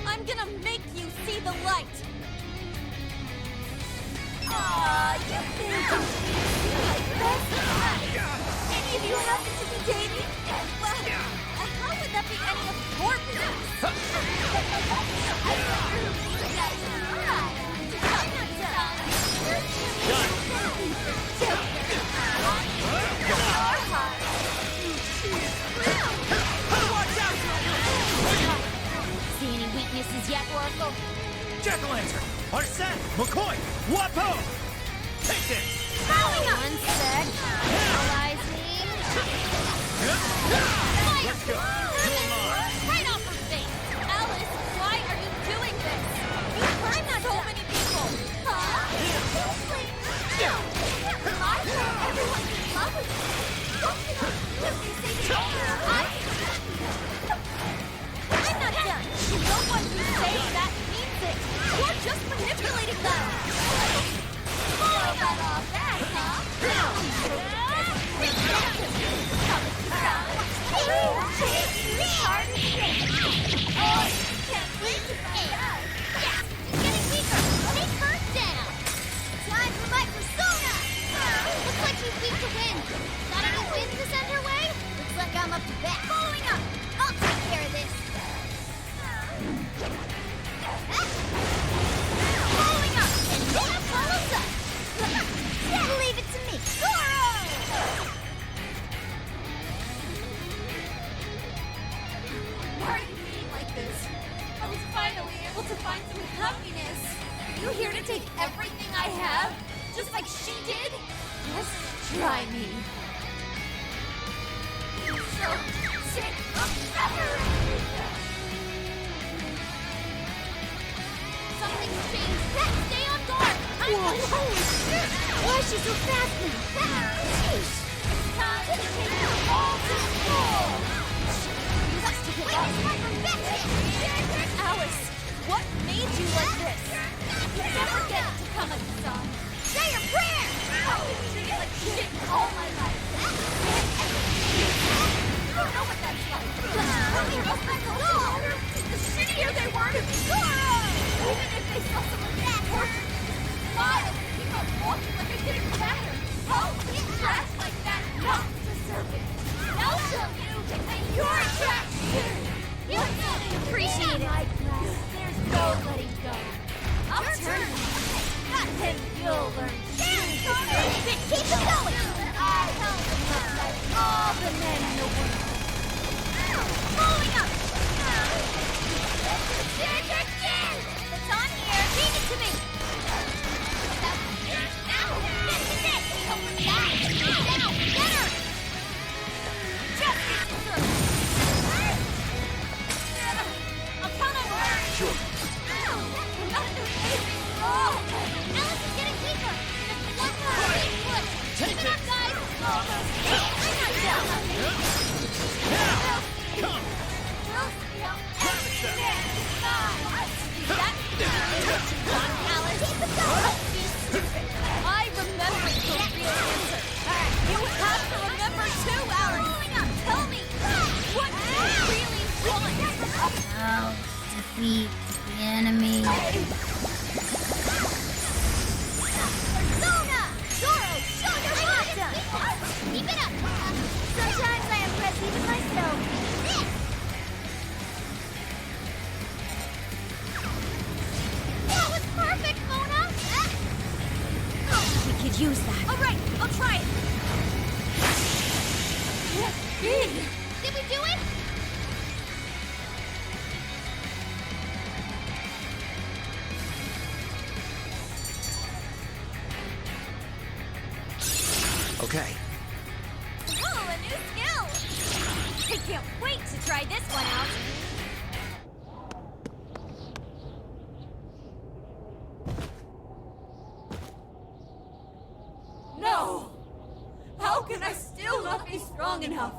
I'm gonna make you see the light! Aw, you think you're like best friends! Any of you happen to be dating? Well, how would that be any of your business? I wonder who you guys are right. Watch out! excuses yet, Oracle. Jack-o'-lantern! Arsene! McCoy! Wapo! Take this! One sec. Analyzing. Fire! Let's go! You're mine! Right off her face! Alice, why are you doing this? You hurt so many people! I thought everyone was in love with you. Don't you know? If they say they don't, I'm not done! No one who says that means it! You're just manipulating them! Blow that off that, huh? Can't wait to find out. Yes! Getting weaker! Take her down! Time for my persona! Looks like she's weak to wind. Got any wind to send her way? Looks like I'm up to bat. Following up! I'll take care of this! Following up! And Nina follows up! Leave it to me! Goro! Why are you being like this? I was finally able to find some happiness. You here to take everything I have? Just like she did? Just try me. So sick of suffering. Something's changed! Stay on guard! Holy shit! Why is she so fast now? Jeez! It's time to take it all to school. Just to get out of my perfection! Alice, what made you like this? You never get it to come at the song. Say your prayer! I've been treated like shit all my life. You don't know what that's like. The shittier they were to me. Even if they saw someone that hurt, smile, keep on walking like they're getting better. Oh, trash like that, not deserving. I'll show you that you're trash too. You appreciate it. There's no letting go. I'll turn and you'll learn. Keep it going! I help like all the men in the world. Following up! It's on here. Leave it to me! This is it! Now! Get her! Just get you through. I'll count on her. Sure. I'm not doing anything wrong. Alice is getting weaker! Just one more big push! Keep it up, guys! I'm not down! Come! We'll see how everything is. Alice, keep it going! Be stupid. I remember the real answer. You have to remember too, Alice. Tell me, what do you really want? How to defeat the enemy. Persona! Zoro, show your bottom! Keep it up! Sometimes I impress even myself. That was perfect, Mona! We could use that. All right, I'll try it. Can't be. Did we do it? Okay. Oh, a new skill. I can't wait to try this one out. No! How can I still not be strong enough?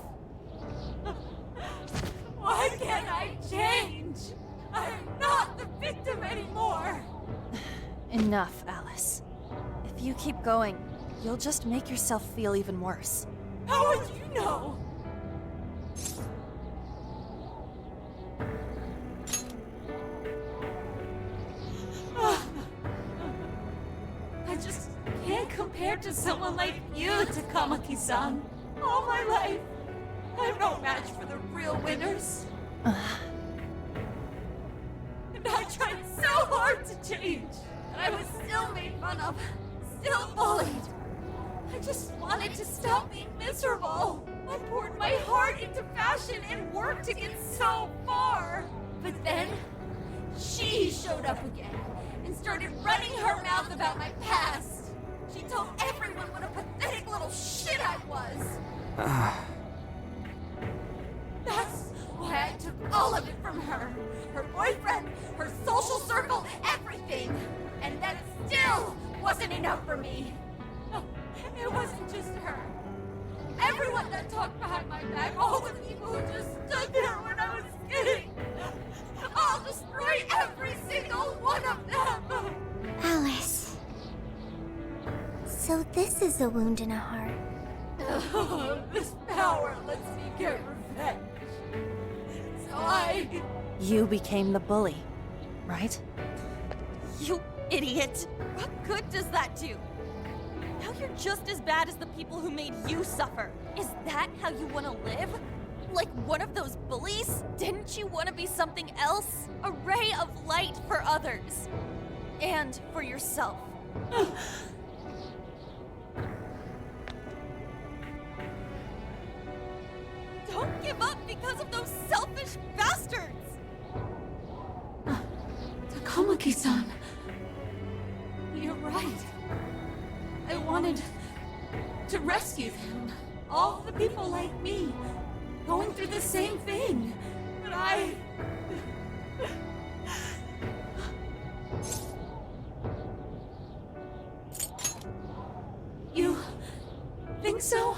Why can't I change? I'm not the victim anymore! Enough, Alice. If you keep going, you'll just make yourself feel even worse. How would you know? I just can't compare to someone like you, Takamaki-san. All my life, I'm no match for the real winners. And I tried so hard to change, and I was still made fun of, still bullied. I just wanted to stop being miserable. I poured my heart into fashion and worked to get so far. But then, showed up again and started running her mouth about my past. She told everyone what a pathetic little shit I was. That's why I took all of it from her. Her boyfriend, her social circle, everything. And that still wasn't enough for me. No, it wasn't just her. Everyone that talked behind my back, all the people who just stood there when I was kidding. I'll destroy every single one of them. Alice. So this is a wound in a heart. Oh, this power lets me get revenge. So You became the bully, right? You idiot! What good does that do? Now you're just as bad as the people who made you suffer. Is that how you want to live? Like one of those bullies? Didn't you want to be something else? A ray of light for others. And for yourself. Don't give up because of those selfish bastards! Takamaki-san. You're right. I wanted to rescue them. All the people like me, going through the same thing. But I... You think so?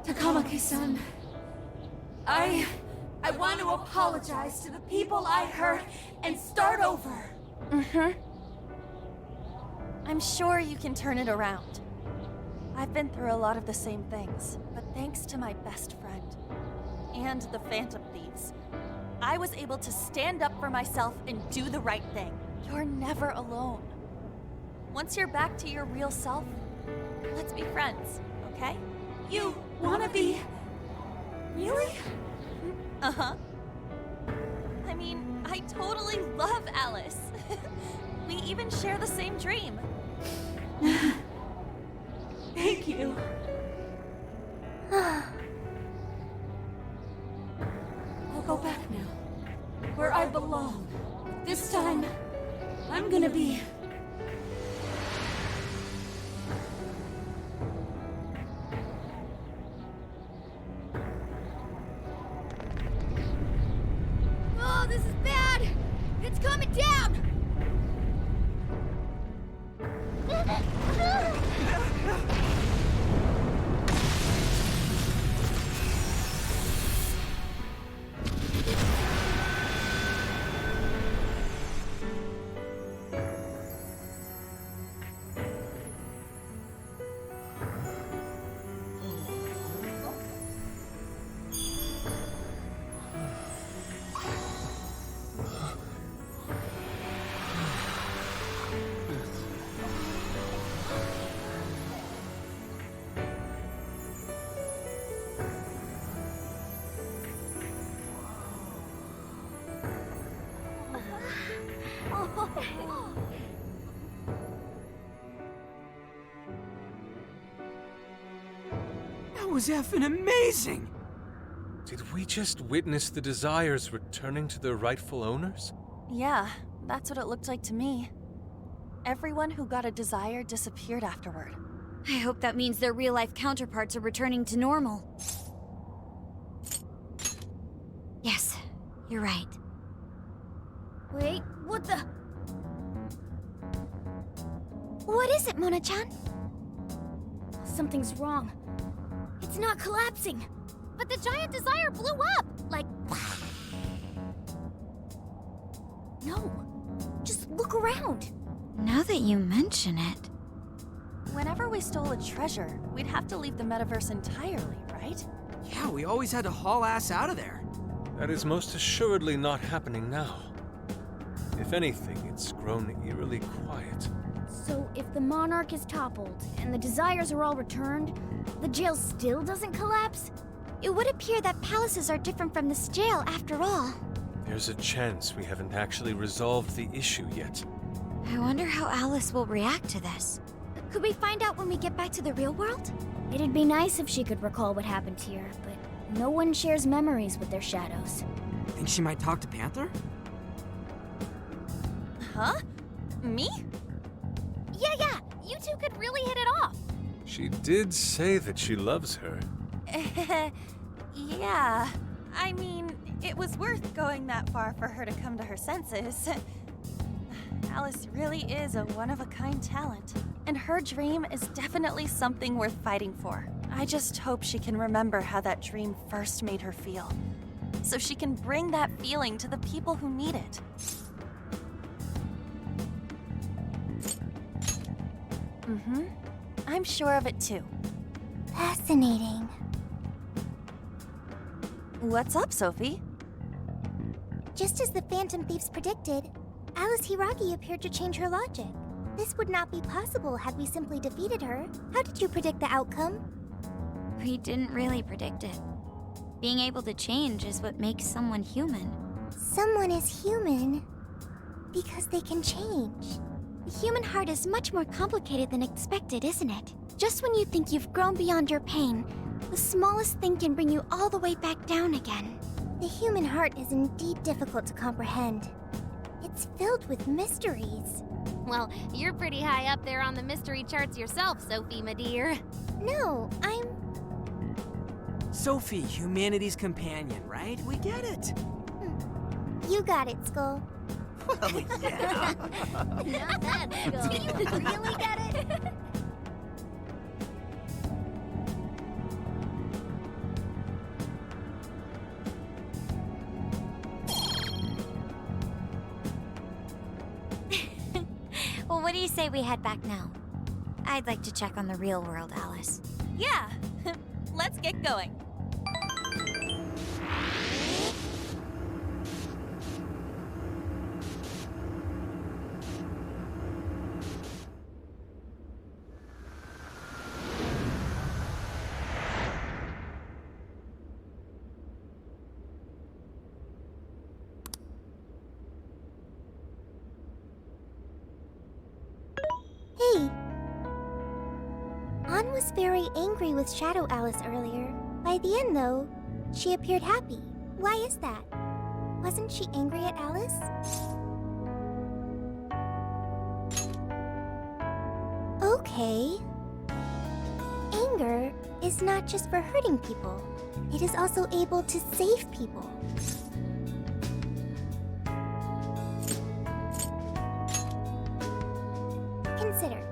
Takamaki-san, I want to apologize to the people I hurt and start over. I'm sure you can turn it around. I've been through a lot of the same things, but thanks to my best friend and the Phantom Thieves, I was able to stand up for myself and do the right thing. You're never alone. Once you're back to your real self, let's be friends, okay? You wanna be... Really? Uh-huh. I mean, I totally love Alice. We even share the same dream. Thank you. I'll go back now, where I belong. This time, I'm gonna be... Oh, this is bad! It's coming down! That was effing amazing! Did we just witness the Desires returning to their rightful owners? Yeah, that's what it looked like to me. Everyone who got a desire disappeared afterward. I hope that means their real-life counterparts are returning to normal. Yes, you're right. Wait, what the... What is it, Mona-chan? Something's wrong. It's not collapsing. But the giant desire blew up! Like... No. Just look around. Now that you mention it... Whenever we stole a treasure, we'd have to leave the metaverse entirely, right? Yeah, we always had to haul ass out of there. That is most assuredly not happening now. If anything, it's grown eerily quiet. So if the Monarch is toppled and the Desires are all returned, the jail still doesn't collapse? It would appear that palaces are different from this jail after all. There's a chance we haven't actually resolved the issue yet. I wonder how Alice will react to this. Could we find out when we get back to the real world? It'd be nice if she could recall what happened here, but no one shares memories with their shadows. Think she might talk to Panther? Huh? Me? Yeah, you two could really hit it off. She did say that she loves her. Yeah. I mean, it was worth going that far for her to come to her senses. Alice really is a one-of-a-kind talent, and her dream is definitely something worth fighting for. I just hope she can remember how that dream first made her feel, so she can bring that feeling to the people who need it. Mm-hmm. I'm sure of it too. Fascinating. What's up, Sophie? Just as the Phantom Thieves predicted, Alice Hiragi appeared to change her logic. This would not be possible had we simply defeated her. How did you predict the outcome? We didn't really predict it. Being able to change is what makes someone human. Someone is human because they can change. The human heart is much more complicated than expected, isn't it? Just when you think you've grown beyond your pain, the smallest thing can bring you all the way back down again. The human heart is indeed difficult to comprehend. It's filled with mysteries. Well, you're pretty high up there on the mystery charts yourself, Sophie, my dear. No, I'm... Sophie, humanity's companion, right? We get it. You got it, Skull. Well, yeah. Not bad, Skull. Do you really get it? Well, what do you say we head back now? I'd like to check on the real world, Alice. Yeah. Let's get going. Hey! Ann was very angry with Shadow Alice earlier. By the end, though, she appeared happy. Why is that? Wasn't she angry at Alice? Okay. Anger is not just for hurting people. It is also able to save people. Consider.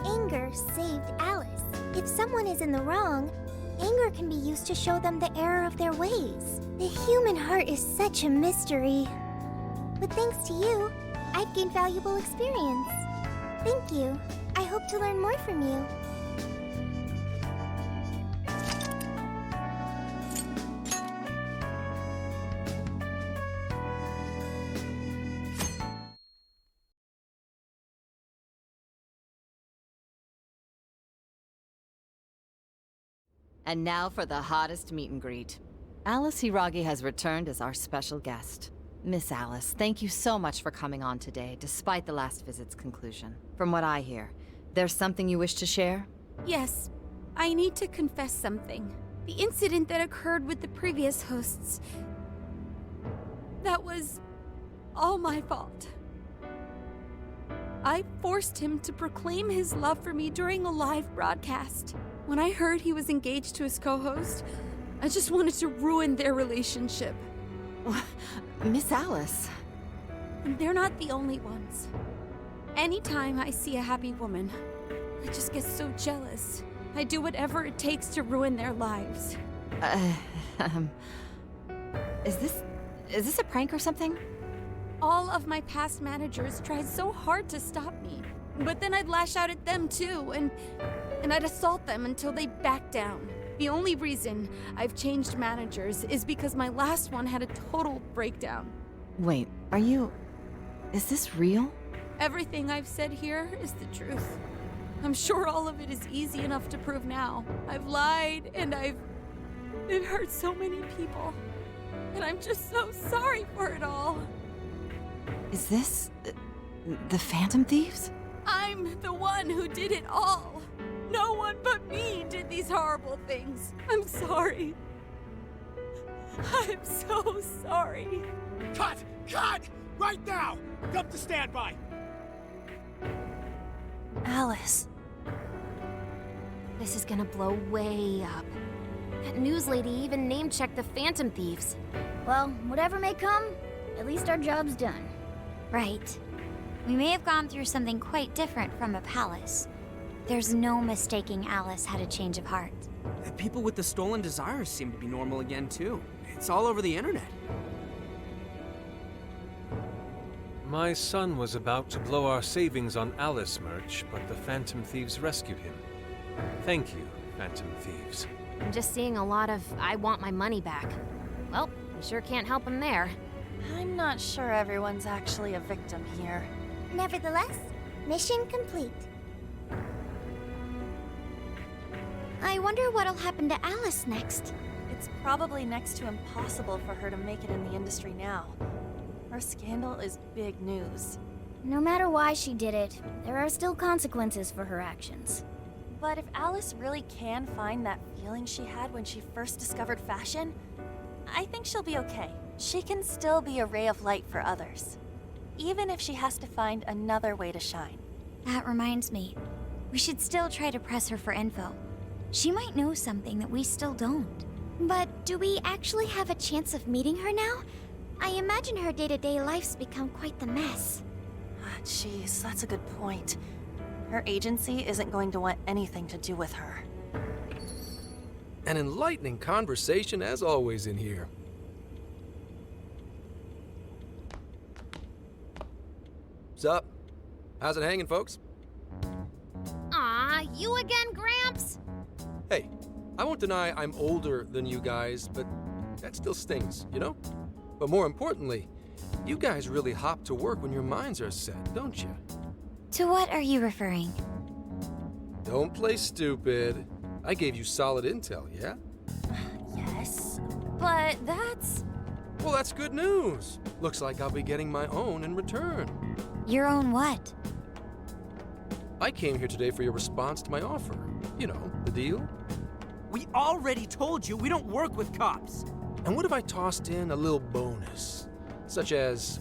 Anger saved Alice. If someone is in the wrong, anger can be used to show them the error of their ways. The human heart is such a mystery. But thanks to you, I've gained valuable experience. Thank you. I hope to learn more from you. And now for the hottest meet and greet. Alice Hiragi has returned as our special guest. Miss Alice, thank you so much for coming on today, despite the last visit's conclusion. From what I hear, there's something you wish to share? Yes. I need to confess something. The incident that occurred with the previous hosts... that was... all my fault. I forced him to proclaim his love for me during a live broadcast. When I heard he was engaged to his co-host, I just wanted to ruin their relationship. Miss Alice. And they're not the only ones. Anytime I see a happy woman, I just get so jealous. I do whatever it takes to ruin their lives. Is this a prank or something? All of my past managers tried so hard to stop me. But then I'd lash out at them too, and I'd assault them until they backed down. The only reason I've changed managers is because my last one had a total breakdown. Wait, is this real? Everything I've said here is the truth. I'm sure all of it is easy enough to prove now. I've lied, and it hurt so many people. And I'm just so sorry for it all. Is this... the Phantom Thieves? I'm the one who did it all. No one but me did these horrible things. I'm sorry. I'm so sorry. Cut! Cut! Right now! Come to standby! Alice. This is gonna blow way up. That news lady even name-checked the Phantom Thieves. Well, whatever may come, at least our job's done. Right. We may have gone through something quite different from a palace. There's no mistaking Alice had a change of heart. The people with the stolen desires seem to be normal again, too. It's all over the internet. My son was about to blow our savings on Alice merch, but the Phantom Thieves rescued him. Thank you, Phantom Thieves. I'm just seeing a lot of I want my money back. Well, we sure can't help him there. I'm not sure everyone's actually a victim here. Nevertheless, mission complete. I wonder what'll happen to Alice next. It's probably next to impossible for her to make it in the industry now. Her scandal is big news. No matter why she did it, there are still consequences for her actions. But if Alice really can find that feeling she had when she first discovered fashion, I think she'll be okay. She can still be a ray of light for others, even if she has to find another way to shine. That reminds me, we should still try to press her for info. She might know something that we still don't. But do we actually have a chance of meeting her now? I imagine her day-to-day life's become quite the mess. Jeez, that's a good point. Her agency isn't going to want anything to do with her. An enlightening conversation as always in here. Sup? How's it hanging, folks? Aw, you again, Gramps? Hey, I won't deny I'm older than you guys, but that still stings, you know? But more importantly, you guys really hop to work when your minds are set, don't you? To what are you referring? Don't play stupid. I gave you solid intel, yeah? Yes, but that's... Well, that's good news. Looks like I'll be getting my own in return. Your own what? I came here today for your response to my offer. You know, the deal. We already told you we don't work with cops. And what if I tossed in a little bonus? Such as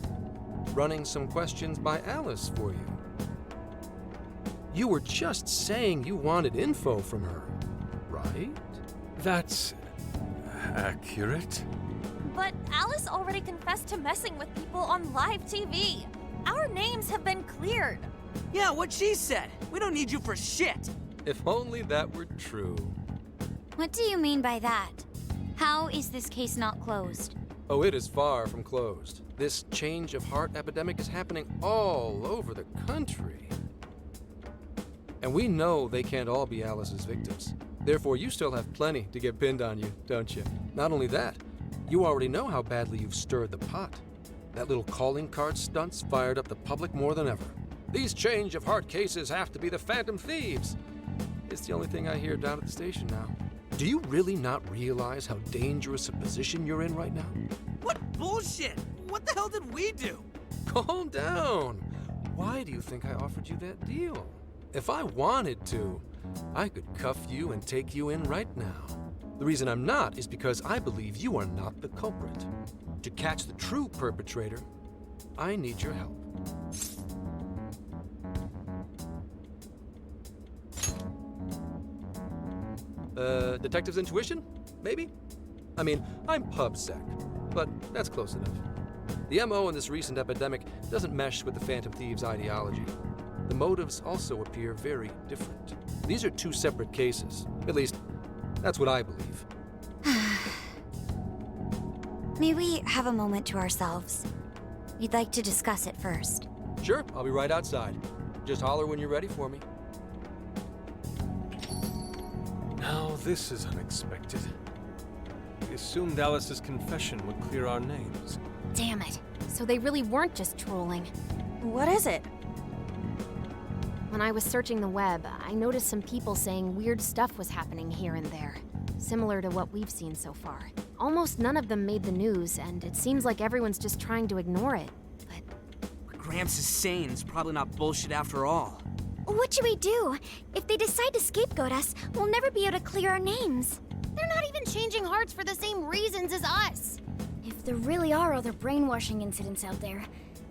running some questions by Alice for you. You were just saying you wanted info from her, right? That's accurate. But Alice already confessed to messing with people on live TV. Our names have been cleared. Yeah, what she said. We don't need you for shit. If only that were true. What do you mean by that? How is this case not closed? Oh, it is far from closed. This change of heart epidemic is happening all over the country. And we know they can't all be Alice's victims. Therefore, you still have plenty to get pinned on you, don't you? Not only that, you already know how badly you've stirred the pot. That little calling card stunt's fired up the public more than ever. These change of heart cases have to be the Phantom Thieves. It's the only thing I hear down at the station now. Do you really not realize how dangerous a position you're in right now? What bullshit? What the hell did we do? Calm down. Why do you think I offered you that deal? If I wanted to, I could cuff you and take you in right now. The reason I'm not is because I believe you are not the culprit. To catch the true perpetrator, I need your help. Detective's intuition? Maybe? I mean, I'm PubSec, but that's close enough. The MO in this recent epidemic doesn't mesh with the Phantom Thieves' ideology. The motives also appear very different. These are two separate cases. At least, that's what I believe. May we have a moment to ourselves? We'd like to discuss it first. Sure, I'll be right outside. Just holler when you're ready for me. Now this is unexpected. We assumed Alice's confession would clear our names. Damn it. So they really weren't just trolling. What is it? When I was searching the web, I noticed some people saying weird stuff was happening here and there, similar to what we've seen so far. Almost none of them made the news, and it seems like everyone's just trying to ignore it. What Gramps is saying is probably not bullshit after all. What should we do? If they decide to scapegoat us, we'll never be able to clear our names. They're not even changing hearts for the same reasons as us. If there really are other brainwashing incidents out there,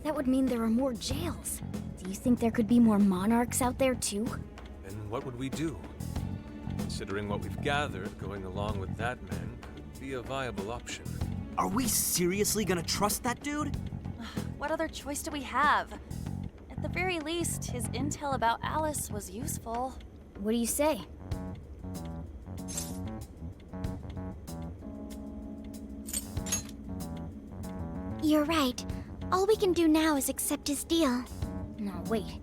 that would mean there are more jails. Do you think there could be more monarchs out there too? Then what would we do? Considering what we've gathered, going along with that man could be a viable option. Are we seriously gonna trust that dude? What other choice do we have? At the very least, his intel about Alice was useful. What do you say? You're right. All we can do now is accept his deal. No, wait.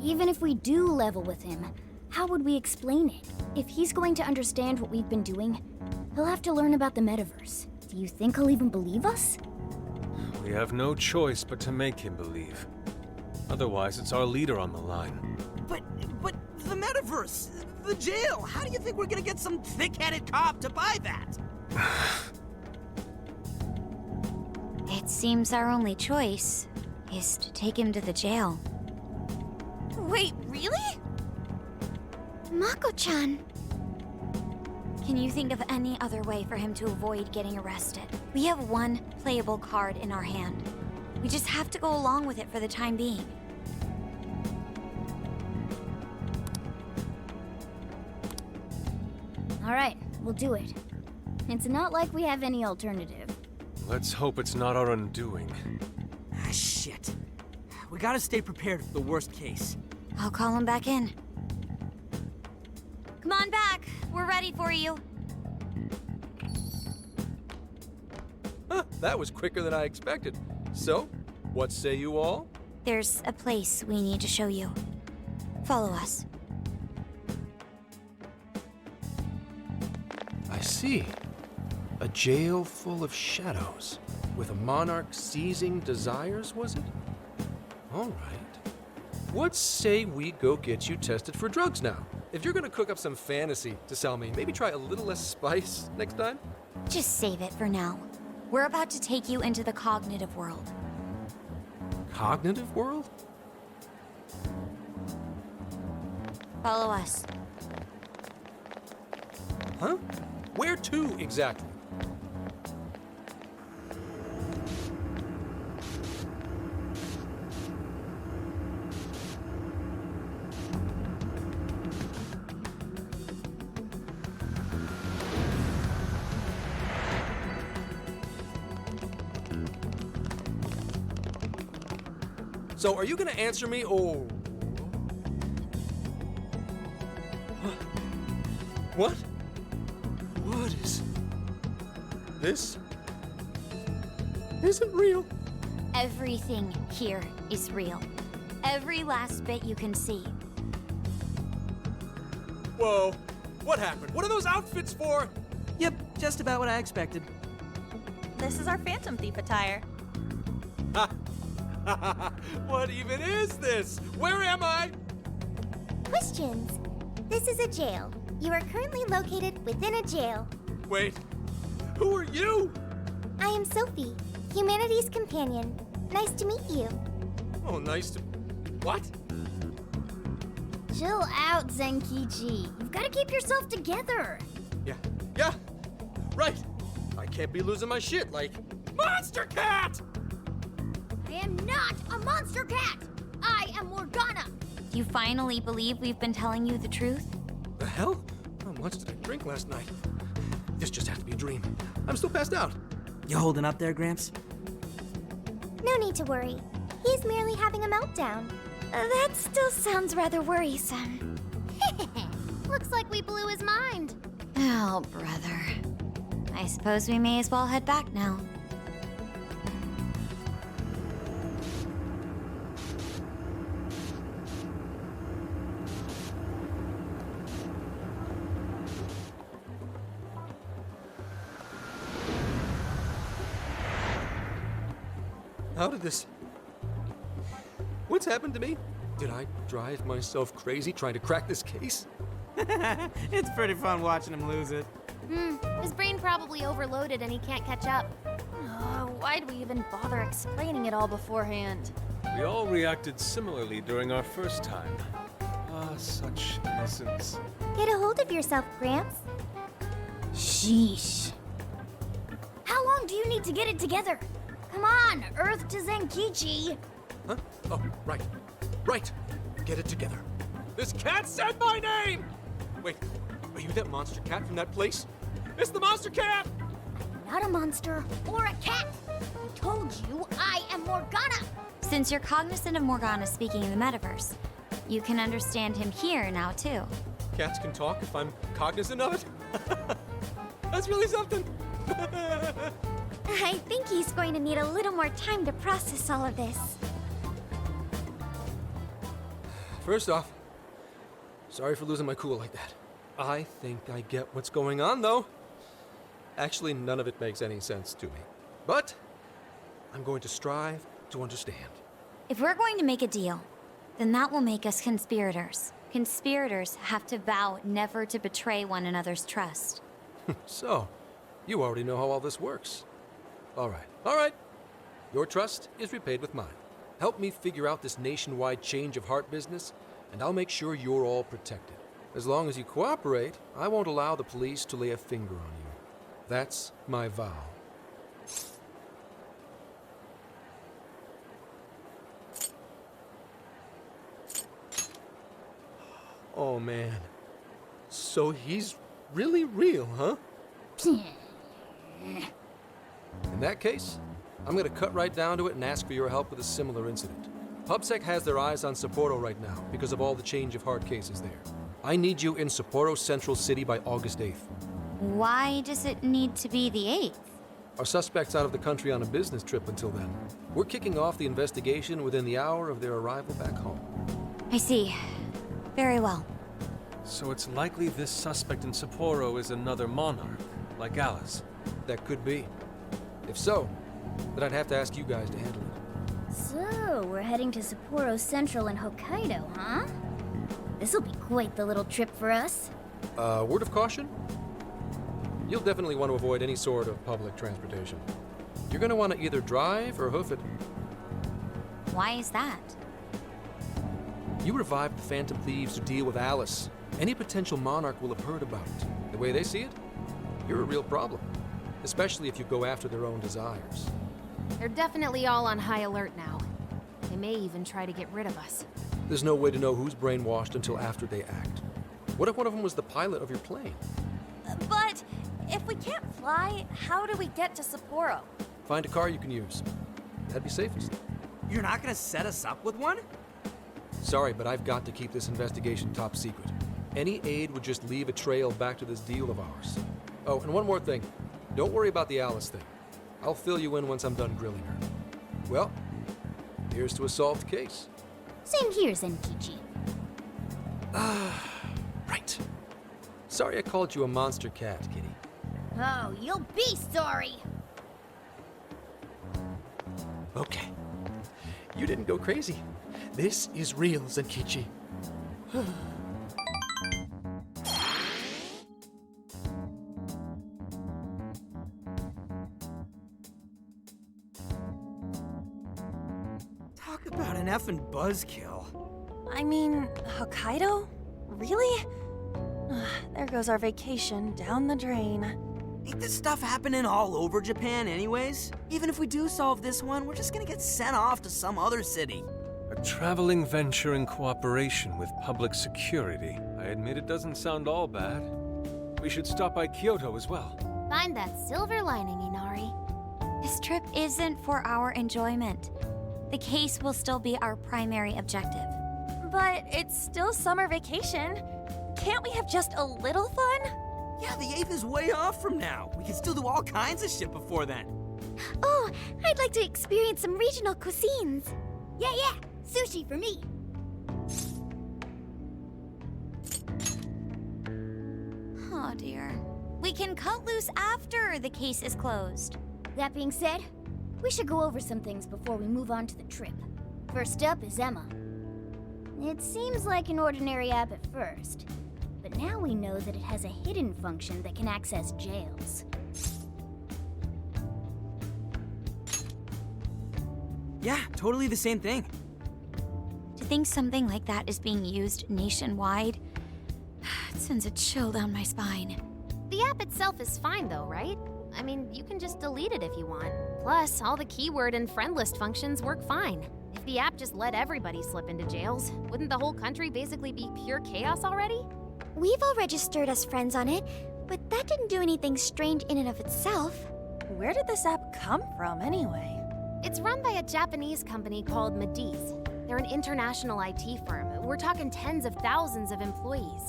Even if we do level with him, how would we explain it? If he's going to understand what we've been doing, he'll have to learn about the metaverse. Do you think he'll even believe us? We have no choice but to make him believe. Otherwise, it's our leader on the line. But the metaverse, the jail, how do you think we're gonna get some thick-headed cop to buy that? It seems our only choice is to take him to the jail. Wait, really? Mako-chan! Can you think of any other way for him to avoid getting arrested? We have one playable card in our hand. We just have to go along with it for the time being. All right, we'll do it. It's not like we have any alternative. Let's hope it's not our undoing. Ah, shit. We gotta stay prepared for the worst case. I'll call him back in. Come on back. We're ready for you. Huh, that was quicker than I expected. So, what say you all? There's a place we need to show you. Follow us. I see. A jail full of shadows, with a monarch seizing desires, was it? All right. What say we go get you tested for drugs now? If you're gonna cook up some fantasy to sell me, maybe try a little less spice next time? Just save it for now. We're about to take you into the cognitive world. Cognitive world? Follow us. Huh? Where to exactly? So, are you gonna answer me, or... What? What is... This... isn't real. Everything here is real. Every last bit you can see. Whoa. What happened? What are those outfits for? Yep, just about what I expected. This is our Phantom Thief attire. Ha! What even is this? Where am I? Questions. This is a jail. You are currently located within a jail. Wait, who are you? I am Sophie, humanity's companion. Nice to meet you. Oh, nice to... What? Chill out, Zenkichi. You've got to keep yourself together. Yeah, right. I can't be losing my shit like... Monster Cat! I am not a monster cat. I am Morgana. Do you finally believe we've been telling you the truth? The hell? How much did I drink last night? This just has to be a dream. I'm still passed out. You holding up there, Gramps? No need to worry. He's merely having a meltdown. That still sounds rather worrisome. Looks like we blew his mind. Oh, brother. I suppose we may as well head back now. How did this... What's happened to me? Did I drive myself crazy trying to crack this case? It's pretty fun watching him lose it. His brain probably overloaded and he can't catch up. Why'd we even bother explaining it all beforehand? We all reacted similarly during our first time. Ah, such innocence. Get a hold of yourself, Gramps. Sheesh. How long do you need to get it together? Come on, Earth to Zenkichi. Huh? Oh, right. Right. Get it together. This cat said my name! Wait, are you that monster cat from that place? It's the monster cat! Not a monster or a cat. I told you I am Morgana. Since you're cognizant of Morgana speaking in the metaverse, you can understand him here now, too. Cats can talk if I'm cognizant of it? That's really something! I think he's going to need a little more time to process all of this. First off, sorry for losing my cool like that. I think I get what's going on, though. Actually, none of it makes any sense to me. But I'm going to strive to understand. If we're going to make a deal, then that will make us conspirators. Conspirators have to vow never to betray one another's trust. So, you already know how all this works. All right. Your trust is repaid with mine. Help me figure out this nationwide change of heart business, and I'll make sure you're all protected. As long as you cooperate, I won't allow the police to lay a finger on you. That's my vow. Oh, man. So he's really real, huh? In that case, I'm gonna cut right down to it and ask for your help with a similar incident. PubSec has their eyes on Sapporo right now because of all the change of heart cases there. I need you in Sapporo Central City by August 8th. Why does it need to be the 8th? Our suspect's out of the country on a business trip until then. We're kicking off the investigation within the hour of their arrival back home. I see. Very well. So it's likely this suspect in Sapporo is another monarch, like Alice. That could be. If so, then I'd have to ask you guys to handle it. So, we're heading to Sapporo Central in Hokkaido, huh? This'll be quite the little trip for us. Word of caution? You'll definitely want to avoid any sort of public transportation. You're gonna want to either drive or hoof it. Why is that? You revived the Phantom Thieves to deal with Alice. Any potential monarch will have heard about it. The way they see it, you're a real problem. Especially if you go after their own desires. They're definitely all on high alert now. They may even try to get rid of us. There's no way to know who's brainwashed until after they act. What if one of them was the pilot of your plane? But if we can't fly, how do we get to Sapporo? Find a car you can use. That'd be safest. You're not gonna set us up with one? Sorry, but I've got to keep this investigation top secret. Any aid would just leave a trail back to this deal of ours. Oh, and one more thing. Don't worry about the Alice thing. I'll fill you in once I'm done grilling her. Well, here's to a solved case. Same here, Zenkichi. Right. Sorry I called you a monster cat, kitty. Oh, you'll be sorry. Okay. You didn't go crazy. This is real, Zenkichi. Talk about an effing buzzkill. I mean, Hokkaido? Really? There goes our vacation down the drain. Ain't this stuff happening all over Japan anyways? Even if we do solve this one, we're just gonna get sent off to some other city. A traveling venture in cooperation with public security. I admit it doesn't sound all bad. We should stop by Kyoto as well. Find that silver lining, Inari. This trip isn't for our enjoyment. The case will still be our primary objective. But it's still summer vacation. Can't we have just a little fun? Yeah, the 8th is way off from now. We can still do all kinds of shit before then. Oh, I'd like to experience some regional cuisines. Yeah, sushi for me. Oh dear. We can cut loose after the case is closed. That being said, we should go over some things before we move on to the trip. First up is Emma. It seems like an ordinary app at first, but now we know that it has a hidden function that can access jails. Yeah, totally the same thing. To To think something like that is being used nationwide, it sends a chill down my spine. The app itself is fine though, right? I mean, you can just delete it if you want. Plus, all the keyword and friend list functions work fine. If the app just let everybody slip into jails, wouldn't the whole country basically be pure chaos already? We've all registered as friends on it, but that didn't do anything strange in and of itself. Where did this app come from, anyway? It's run by a Japanese company called Mediz. They're an international IT firm. We're talking tens of thousands of employees.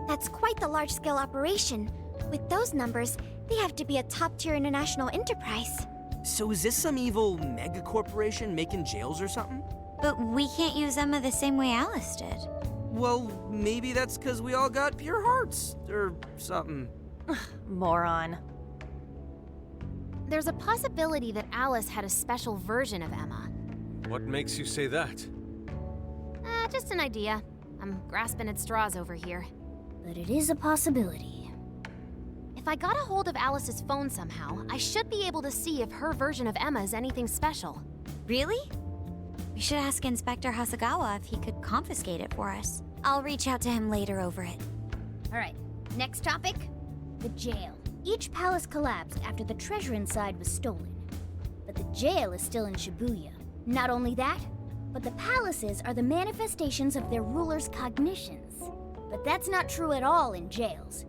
That's quite the large-scale operation. With those numbers, they have to be a top-tier international enterprise. So is this some evil mega corporation making jails or something? But we can't use Emma the same way Alice did. Well, maybe that's because we all got pure hearts, or something. Moron. There's a possibility that Alice had a special version of Emma. What makes you say that? Just an idea. I'm grasping at straws over here. But it is a possibility. If I got a hold of Alice's phone somehow, I should be able to see if her version of Emma is anything special. Really? We should ask Inspector Hasagawa if he could confiscate it for us. I'll reach out to him later over it. All right, next topic, the jail. Each palace collapsed after the treasure inside was stolen. But the jail is still in Shibuya. Not only that, but the palaces are the manifestations of their rulers' cognitions. But that's not true at all in jails.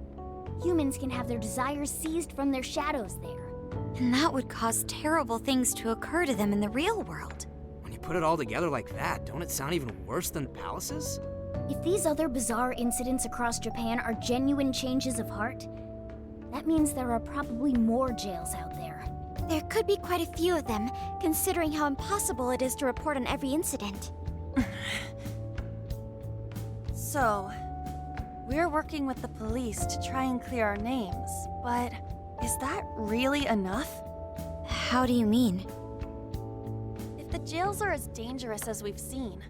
Humans can have their desires seized from their shadows there. And that would cause terrible things to occur to them in the real world. When you put it all together like that, don't it sound even worse than palaces? If these other bizarre incidents across Japan are genuine changes of heart, that means there are probably more jails out there. There could be quite a few of them, considering how impossible it is to report on every incident. So, we're working with the police to try and clear our names, but is that really enough? How do you mean? If the jails are as dangerous as we've seen,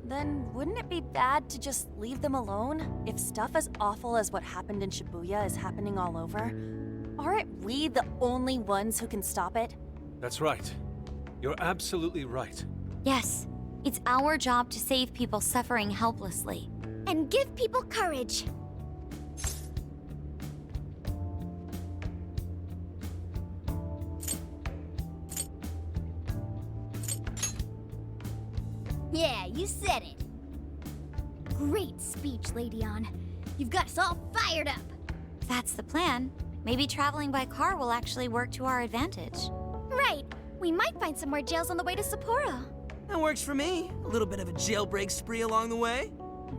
then wouldn't it be bad to just leave them alone if stuff as awful as what happened in Shibuya is happening all over? Aren't we the only ones who can stop it? That's right. You're absolutely right. Yes, it's our job to save people suffering helplessly. And give people courage. Yeah, you said it. Great speech, Lady On. You've got us all fired up. If that's the plan, maybe traveling by car will actually work to our advantage. Right. We might find some more jails on the way to Sapporo. That works for me. A little bit of a jailbreak spree along the way.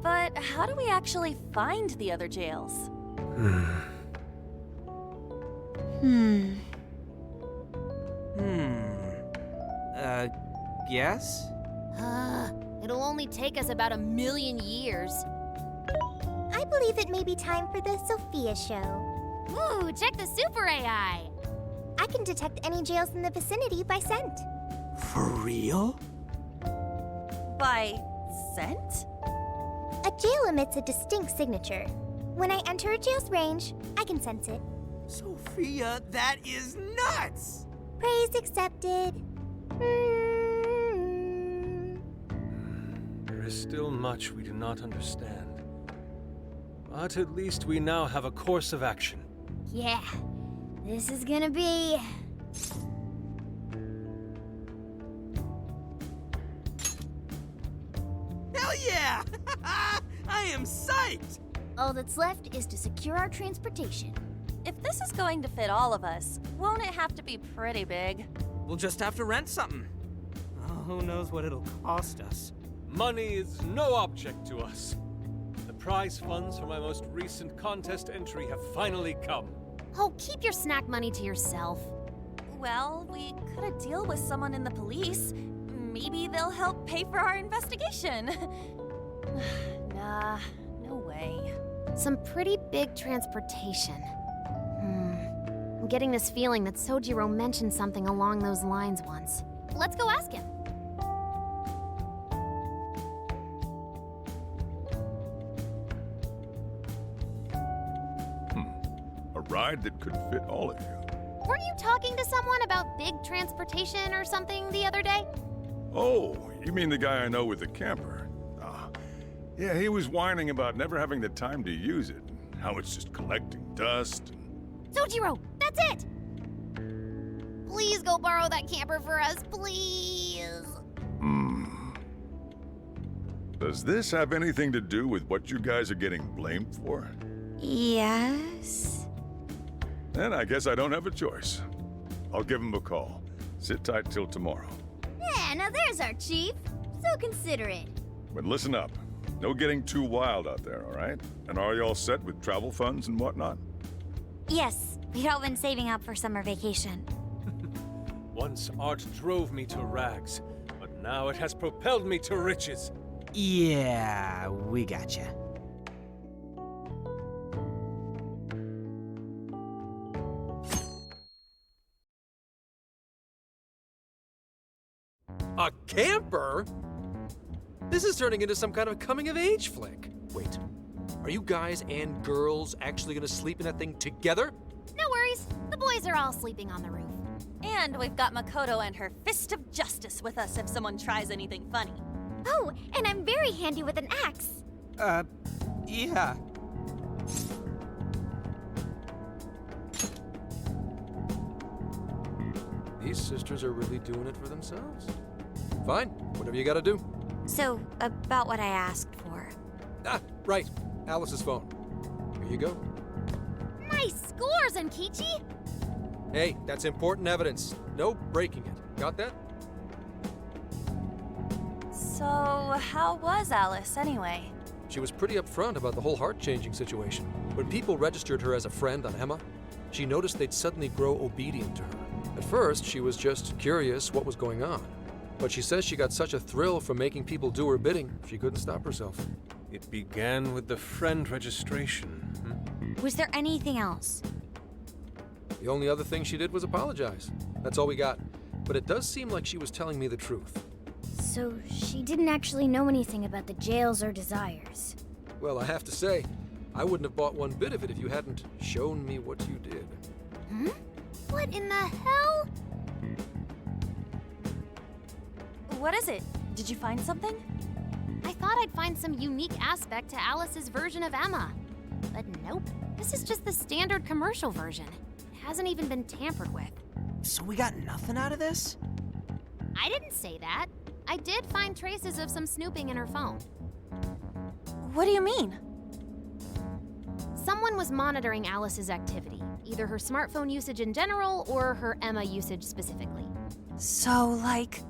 But how do we actually find the other jails? Guess? It'll only take us about 1,000,000 years. I believe it may be time for the Sophia show. Ooh, check the super AI! I can detect any jails in the vicinity by scent. For real? By scent? A jail emits a distinct signature. When I enter a jail's range, I can sense it. Sophia, that is nuts! Praise accepted. There is still much we do not understand. But at least we now have a course of action. Yeah, this is gonna be... Hell yeah! I am psyched! All that's left is to secure our transportation. If this is going to fit all of us, won't it have to be pretty big? We'll just have to rent something. Oh, who knows what it'll cost us. Money is no object to us. The prize funds for my most recent contest entry have finally come. Oh, keep your snack money to yourself. Well, we could a deal with someone in the police. Maybe they'll help pay for our investigation. Nah, no way. Some pretty big transportation. I'm getting this feeling that Sojiro mentioned something along those lines once. Let's go ask him. A ride that could fit all of you. Weren't you talking to someone about big transportation or something the other day? Oh, you mean the guy I know with the camper? Yeah, he was whining about never having the time to use it. How it's just collecting dust. Sojiro, that's it! Please go borrow that camper for us, please. Does this have anything to do with what you guys are getting blamed for? Yes? Then I guess I don't have a choice. I'll give him a call. Sit tight till tomorrow. Yeah, now there's our chief. So considerate. But listen up. No getting too wild out there, all right? And are you all set with travel funds and whatnot? Yes, we'd all been saving up for summer vacation. Once art drove me to rags, but now it has propelled me to riches. Yeah, we gotcha. A camper? This is turning into some kind of coming-of-age flick. Wait, are you guys and girls actually gonna sleep in that thing together? No worries. The boys are all sleeping on the roof. And we've got Makoto and her Fist of Justice with us if someone tries anything funny. Oh, and I'm very handy with an axe. Yeah. These sisters are really doing it for themselves. Fine, whatever you gotta do. So, about what I asked for. Ah, right. Alice's phone. Here you go. Nice scores, Enkichi! Hey, that's important evidence. No breaking it. Got that? So, how was Alice anyway? She was pretty upfront about the whole heart-changing situation. When people registered her as a friend on Emma, she noticed they'd suddenly grow obedient to her. At first, she was just curious what was going on. But she says she got such a thrill from making people do her bidding, she couldn't stop herself. It began with the friend registration. Was there anything else? The only other thing she did was apologize. That's all we got. But it does seem like she was telling me the truth. So she didn't actually know anything about the jails or desires. Well, I have to say, I wouldn't have bought one bit of it if you hadn't shown me what you did. Hmm? What in the hell? What is it? Did you find something? I thought I'd find some unique aspect to Alice's version of Emma. But nope. This is just the standard commercial version. It hasn't even been tampered with. So we got nothing out of this? I didn't say that. I did find traces of some snooping in her phone. What do you mean? Someone was monitoring Alice's activity, either her smartphone usage in general or her Emma usage specifically. So, like...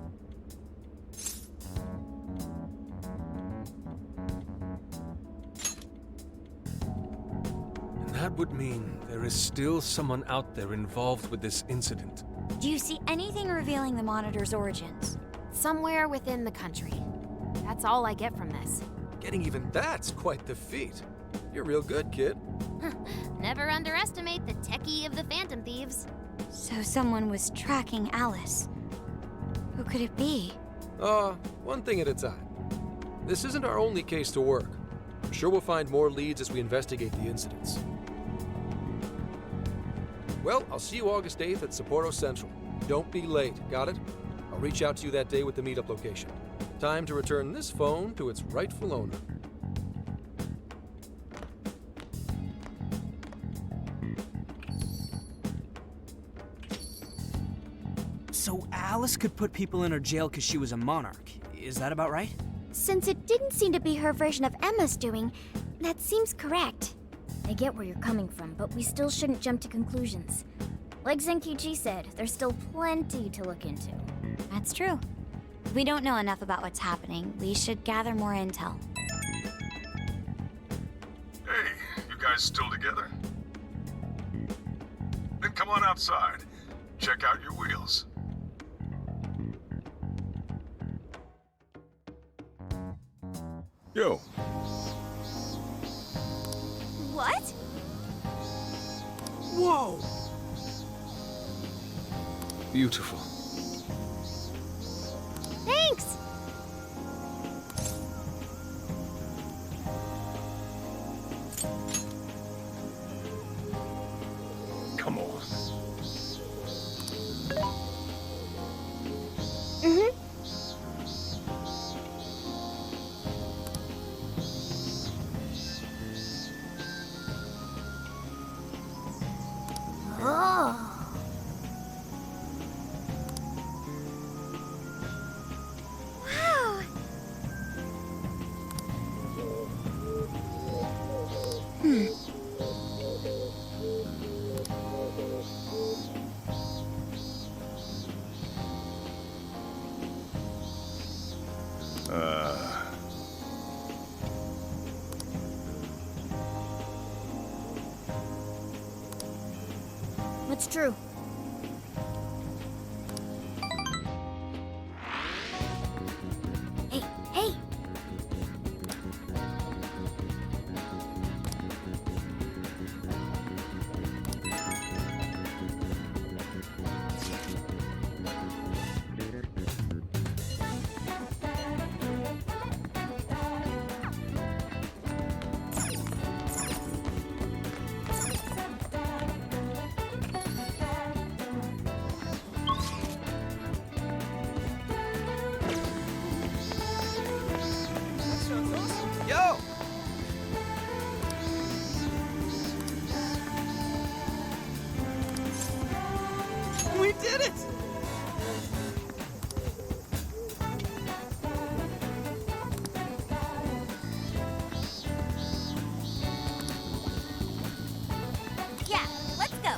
And that would mean there is still someone out there involved with this incident. Do you see anything revealing the monitor's origins? Somewhere within the country. That's all I get from this. Getting even that's quite the feat. You're real good, kid. Never underestimate the techie of the Phantom Thieves. So someone was tracking Alice. Who could it be? One thing at a time. This isn't our only case to work. I'm sure we'll find more leads as we investigate the incidents. Well, I'll see you August 8th at Sapporo Central. Don't be late, got it? I'll reach out to you that day with the meetup location. Time to return this phone to its rightful owner. So Alice could put people in her jail because she was a monarch. Is that about right? Since it didn't seem to be her version of Emma's doing, that seems correct. I get where you're coming from, but we still shouldn't jump to conclusions. Like Zenkichi said, there's still plenty to look into. That's true. We don't know enough about what's happening. We should gather more intel. Hey, you guys still together? Then come on outside. Check out your wheels. Yo. What? Whoa! Beautiful. Thanks! Come on. That's true. Hey, hey! Yo! We did it! Yeah, let's go.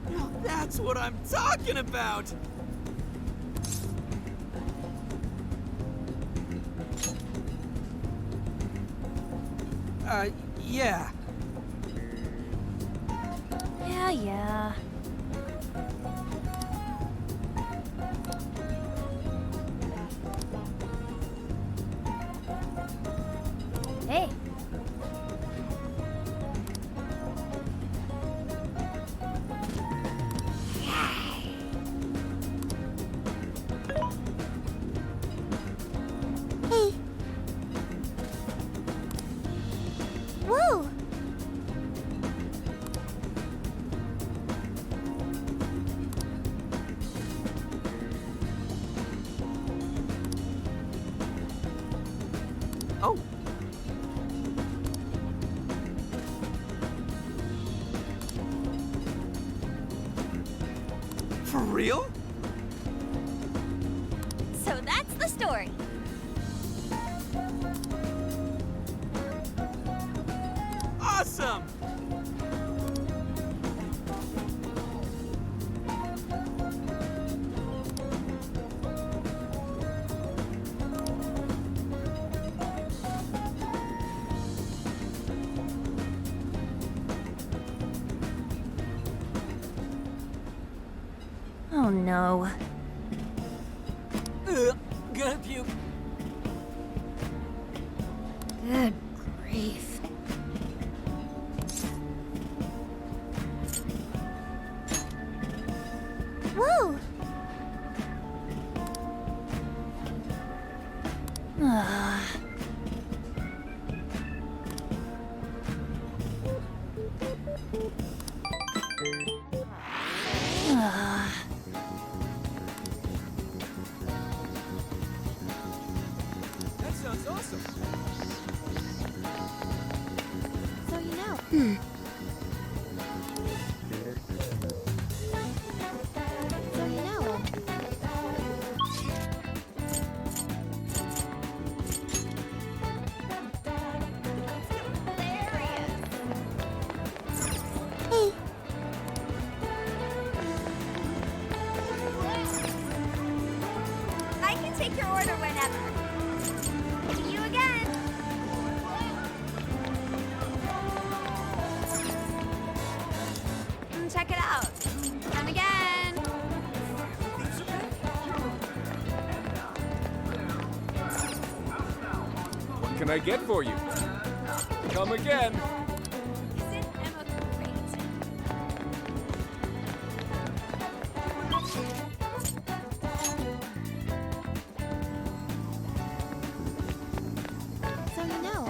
Now that's what I'm talking about! Yeah. Yeah. Hey. Hey. Whoa. Oh. For real? So that's the story. Awesome! Oh no. Gonna puke. Good grief. Whoa! That sounds awesome. So you know. So you know. Hey. I can take your order whenever. See you again. Check it out. Come again. What can I get for you? Come again. Isn't Emma great? So you know.